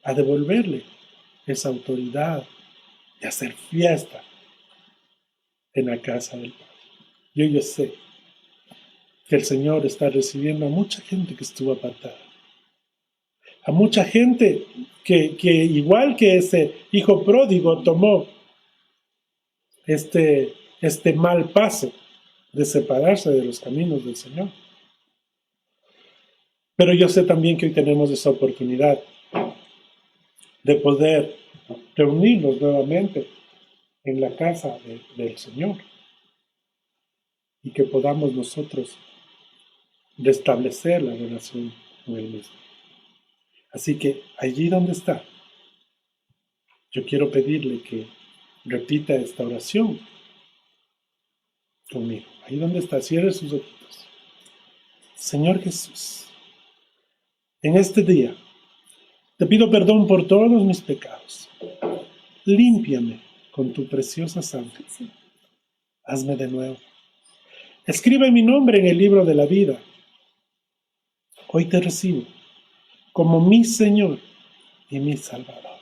a devolverle esa autoridad de hacer fiesta en la casa del Padre. Yo sé que el Señor está recibiendo a mucha gente que estuvo apartada, a mucha gente que igual que ese hijo pródigo tomó este mal paso de separarse de los caminos del Señor. Pero yo sé también que hoy tenemos esa oportunidad de poder reunirnos nuevamente en la casa del Señor y que podamos nosotros restablecer la relación con Él mismo. Así que allí donde está, yo quiero pedirle que repita esta oración conmigo. Ahí donde está, cierre sus ojitos. Señor Jesús, en este día te pido perdón por todos mis pecados. Límpiame con tu preciosa sangre. Hazme de nuevo. Escribe mi nombre en el libro de la vida. Hoy te recibo como mi Señor y mi Salvador.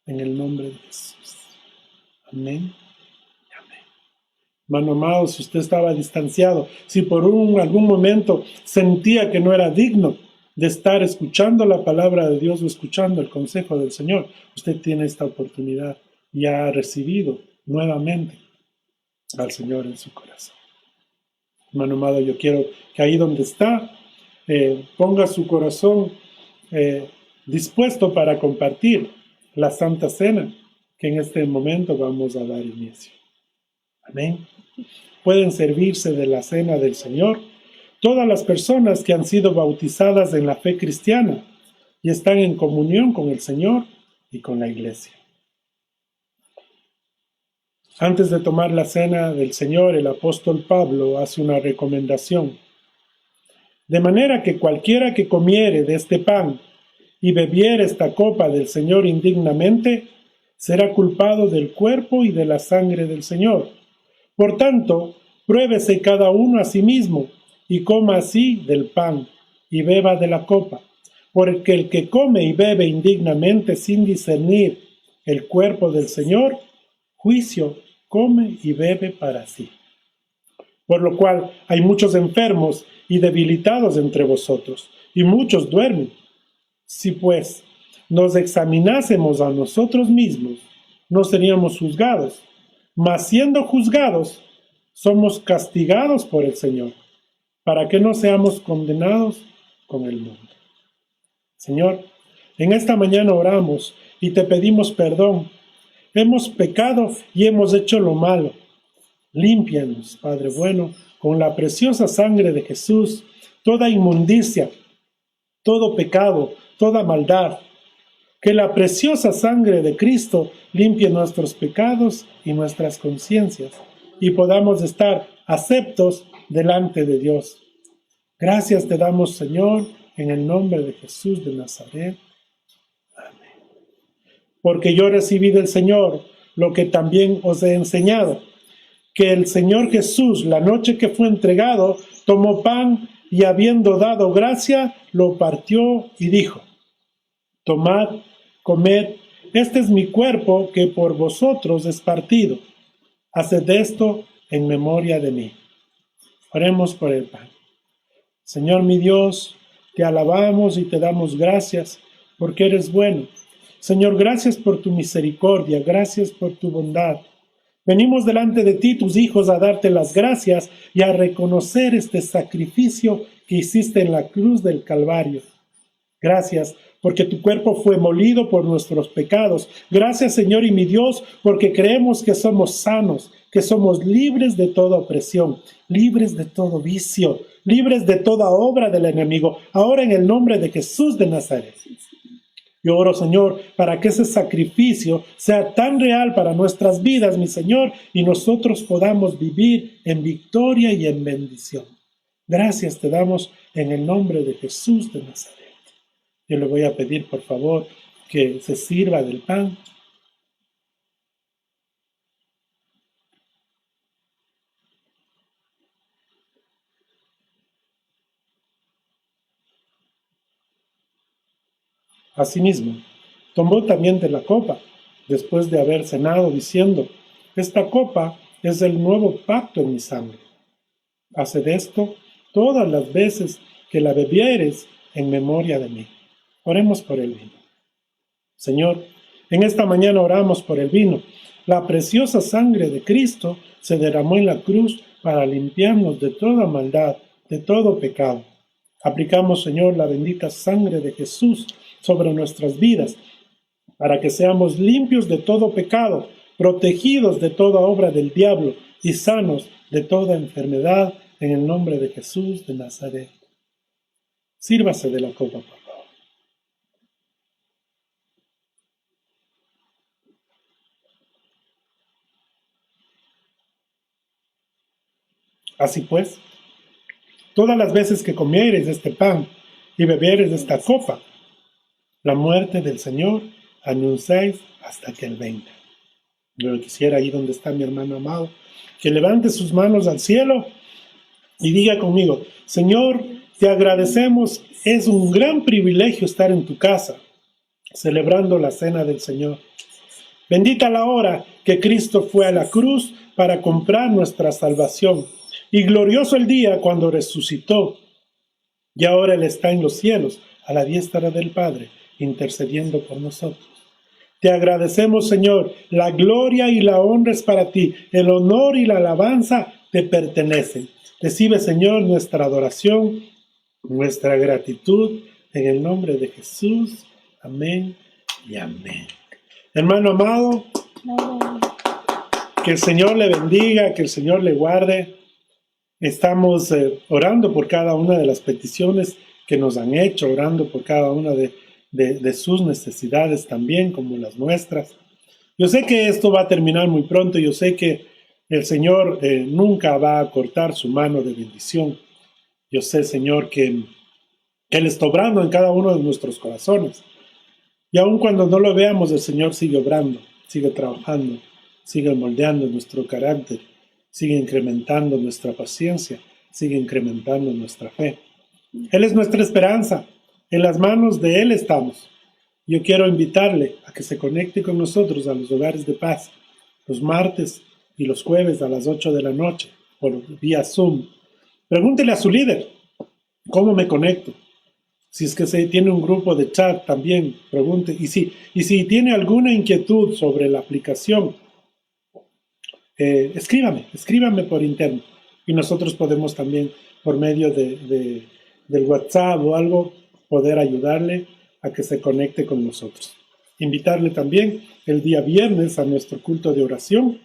En el nombre de Jesús. Amén. Amén. Hermano amado, si usted estaba distanciado, si por algún momento sentía que no era digno de estar escuchando la palabra de Dios o escuchando el consejo del Señor, usted tiene esta oportunidad y ha recibido nuevamente al Señor en su corazón. Hermano amado, yo quiero que ahí donde está, ponga su corazón dispuesto para compartir la Santa Cena que en este momento vamos a dar inicio. Amén. Pueden servirse de la Cena del Señor todas las personas que han sido bautizadas en la fe cristiana y están en comunión con el Señor y con la Iglesia. Antes de tomar la Cena del Señor, el apóstol Pablo hace una recomendación. De manera que cualquiera que comiere de este pan y bebiere esta copa del Señor indignamente, será culpado del cuerpo y de la sangre del Señor. Por tanto, pruébese cada uno a sí mismo y coma así del pan y beba de la copa, porque el que come y bebe indignamente sin discernir el cuerpo del Señor, juicio come y bebe para sí. por lo cual hay muchos enfermos y debilitados entre vosotros, y muchos duermen. Si pues nos examinásemos a nosotros mismos, no seríamos juzgados, mas siendo juzgados, somos castigados por el Señor, para que no seamos condenados con el mundo. Señor, en esta mañana oramos y te pedimos perdón. Hemos pecado y hemos hecho lo malo. Límpianos, Padre bueno, con la preciosa sangre de Jesús, toda inmundicia, todo pecado, toda maldad. Que la preciosa sangre de Cristo limpie nuestros pecados y nuestras conciencias, y podamos estar aceptos delante de Dios. Gracias te damos, Señor, en el nombre de Jesús de Nazaret. Amén. Porque yo recibí del Señor lo que también os he enseñado, que el Señor Jesús, la noche que fue entregado, tomó pan y habiendo dado gracia, lo partió y dijo: tomad, comed, este es mi cuerpo que por vosotros es partido. Haced esto en memoria de mí. Oremos por el pan. Señor mi Dios, te alabamos y te damos gracias porque eres bueno. Señor, gracias por tu misericordia, gracias por tu bondad. Venimos delante de ti, tus hijos, a darte las gracias y a reconocer este sacrificio que hiciste en la cruz del Calvario. Gracias porque tu cuerpo fue molido por nuestros pecados. Gracias, Señor y mi Dios, porque creemos que somos sanos, que somos libres de toda opresión, libres de todo vicio, libres de toda obra del enemigo. Ahora en el nombre de Jesús de Nazaret. Yo oro, Señor, para que ese sacrificio sea tan real para nuestras vidas, mi Señor, y nosotros podamos vivir en victoria y en bendición. Gracias te damos en el nombre de Jesús de Nazaret. Yo le voy a pedir, por favor, que se sirva del pan. Asimismo, tomó también de la copa, después de haber cenado, diciendo: esta copa es el nuevo pacto en mi sangre. Haced esto todas las veces que la bebiereis en memoria de mí. Oremos por el vino. Señor, en esta mañana oramos por el vino. La preciosa sangre de Cristo se derramó en la cruz para limpiarnos de toda maldad, de todo pecado. Aplicamos, Señor, la bendita sangre de Jesús sobre nuestras vidas, para que seamos limpios de todo pecado, protegidos de toda obra del diablo y sanos de toda enfermedad, en el nombre de Jesús de Nazaret. Sírvase de la copa, por favor. Así pues, todas las veces que comiereis este pan y bebiereis esta copa, la muerte del Señor anunciáis hasta que Él venga. Yo quisiera, ahí donde está mi hermano amado, que levante sus manos al cielo y diga conmigo: Señor, te agradecemos, es un gran privilegio estar en tu casa, celebrando la cena del Señor. Bendita la hora que Cristo fue a la cruz para comprar nuestra salvación, y glorioso el día cuando resucitó, y ahora Él está en los cielos, a la diestra del Padre, intercediendo por nosotros. Te agradecemos, Señor, la gloria y la honra es para ti, el honor y la alabanza te pertenecen. Recibe, Señor, nuestra adoración, nuestra gratitud, en el nombre de Jesús. Amén y amén. Hermano amado, que el Señor le bendiga, que el Señor le guarde. Estamos orando por cada una de las peticiones que nos han hecho, orando por cada una de sus necesidades también, como las nuestras. Yo sé que esto va a terminar muy pronto, yo sé que el Señor nunca va a cortar su mano de bendición. Yo sé, Señor, que Él está obrando en cada uno de nuestros corazones. Y aun cuando no lo veamos, el Señor sigue obrando, sigue trabajando, sigue moldeando nuestro carácter, sigue incrementando nuestra paciencia, sigue incrementando nuestra fe. Él es nuestra esperanza. En las manos de Él estamos. Yo quiero invitarle a que se conecte con nosotros a los hogares de paz, los martes y los jueves a las 8 de la noche. por vía Zoom. Pregúntele a su líder, ¿cómo me conecto? Si es que se tiene un grupo de chat también, pregunte. Y si tiene alguna inquietud sobre la aplicación, escríbame por interno. Y nosotros podemos también, por medio del WhatsApp o algo, poder ayudarle a que se conecte con nosotros. Invitarle también el día viernes a nuestro culto de oración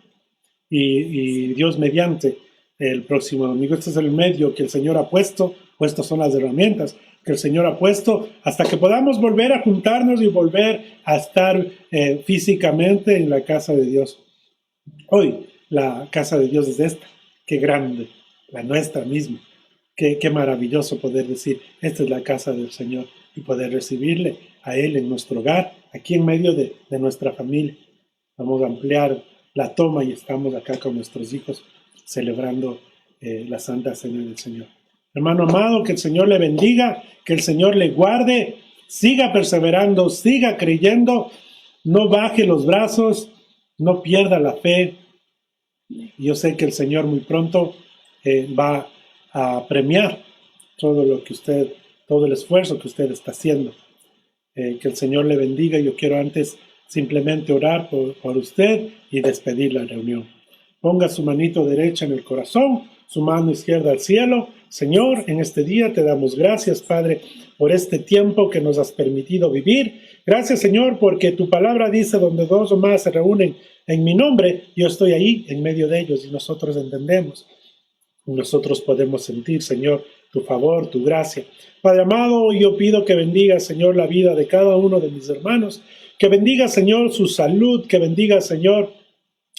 y Dios mediante el próximo domingo. Este es el medio que el Señor ha puesto, estas son las herramientas que el Señor ha puesto hasta que podamos volver a juntarnos y volver a estar físicamente en la casa de Dios. Hoy la casa de Dios es esta, qué grande, la nuestra misma. Qué maravilloso poder decir, esta es la casa del Señor y poder recibirle a Él en nuestro hogar, aquí en medio de nuestra familia. Vamos a ampliar la toma y estamos acá con nuestros hijos celebrando la Santa Cena del Señor. Hermano amado, que el Señor le bendiga, que el Señor le guarde, siga perseverando, siga creyendo, no baje los brazos, no pierda la fe. Yo sé que el Señor muy pronto va a premiar todo el esfuerzo que usted está haciendo. Que el Señor le bendiga. Yo quiero antes simplemente orar por usted y despedir la reunión. Ponga su manito derecha en el corazón, su mano izquierda al cielo. Señor, en este día te damos gracias, Padre, por este tiempo que nos has permitido vivir. Gracias, Señor, porque tu palabra dice, donde dos o más se reúnen en mi nombre, yo estoy ahí en medio de ellos y nosotros entendemos. Nosotros podemos sentir, Señor, tu favor, tu gracia. Padre amado, yo pido que bendiga, Señor, la vida de cada uno de mis hermanos, que bendiga, Señor, su salud, que bendiga, Señor,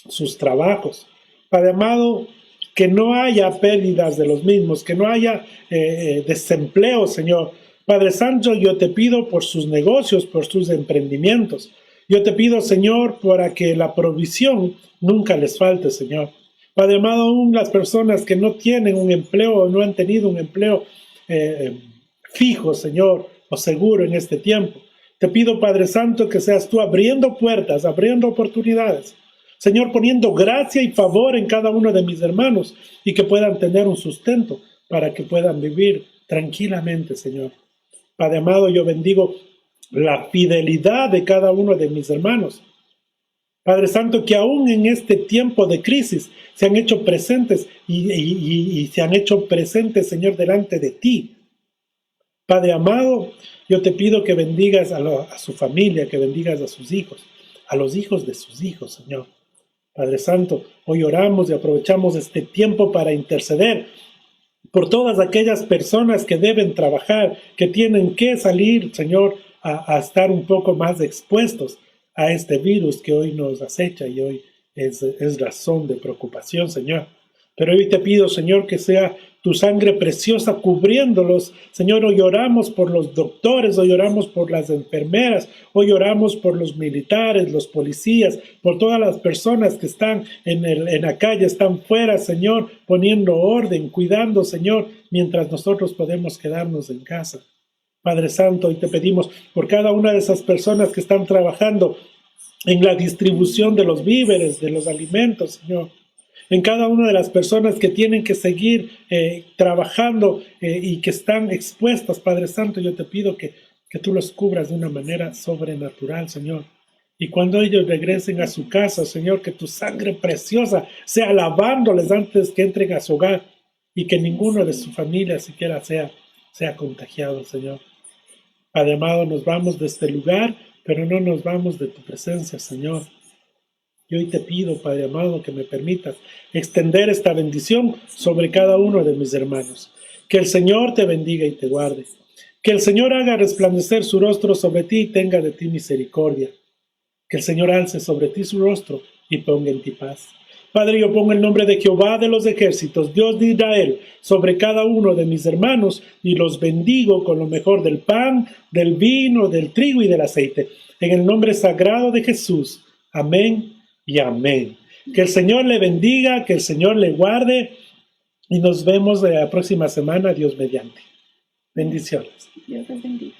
sus trabajos. Padre amado, que no haya pérdidas de los mismos, que no haya desempleo, Señor. Padre Santo, yo te pido por sus negocios, por sus emprendimientos. Yo te pido, Señor, para que la provisión nunca les falte, Señor. Padre amado, aún las personas que no tienen un empleo o no han tenido un empleo fijo, Señor, o seguro en este tiempo. Te pido, Padre Santo, que seas tú abriendo puertas, abriendo oportunidades. Señor, poniendo gracia y favor en cada uno de mis hermanos y que puedan tener un sustento para que puedan vivir tranquilamente, Señor. Padre amado, yo bendigo la fidelidad de cada uno de mis hermanos. Padre Santo, que aún en este tiempo de crisis se han hecho presentes y se han hecho presentes, Señor, delante de ti. Padre amado, yo te pido que bendigas a su familia, que bendigas a sus hijos, a los hijos de sus hijos, Señor. Padre Santo, hoy oramos y aprovechamos este tiempo para interceder por todas aquellas personas que deben trabajar, que tienen que salir, Señor, a estar un poco más expuestos a este virus que hoy nos acecha y hoy es razón de preocupación, Señor. Pero hoy te pido, Señor, que sea tu sangre preciosa cubriéndolos. Señor, hoy oramos por los doctores, hoy oramos por las enfermeras, hoy oramos por los militares, los policías, por todas las personas que están en la calle, están fuera, Señor, poniendo orden, cuidando, Señor, mientras nosotros podemos quedarnos en casa. Padre Santo, hoy te pedimos por cada una de esas personas que están trabajando en la distribución de los víveres, de los alimentos, Señor. En cada una de las personas que tienen que seguir trabajando y que están expuestas, Padre Santo, yo te pido que tú los cubras de una manera sobrenatural, Señor. Y cuando ellos regresen a su casa, Señor, que tu sangre preciosa sea lavándoles antes que entren a su hogar y que ninguno de su familia siquiera sea contagiado, Señor. Padre amado, nos vamos de este lugar, pero no nos vamos de tu presencia, Señor. Y hoy te pido, Padre amado, que me permitas extender esta bendición sobre cada uno de mis hermanos. Que el Señor te bendiga y te guarde. Que el Señor haga resplandecer su rostro sobre ti y tenga de ti misericordia. Que el Señor alce sobre ti su rostro y ponga en ti paz. Padre, yo pongo el nombre de Jehová de los ejércitos, Dios de Israel, sobre cada uno de mis hermanos y los bendigo con lo mejor del pan, del vino, del trigo y del aceite. En el nombre sagrado de Jesús. Amén y amén. Que el Señor le bendiga, que el Señor le guarde y nos vemos la próxima semana, Dios mediante. Bendiciones. Dios les bendiga.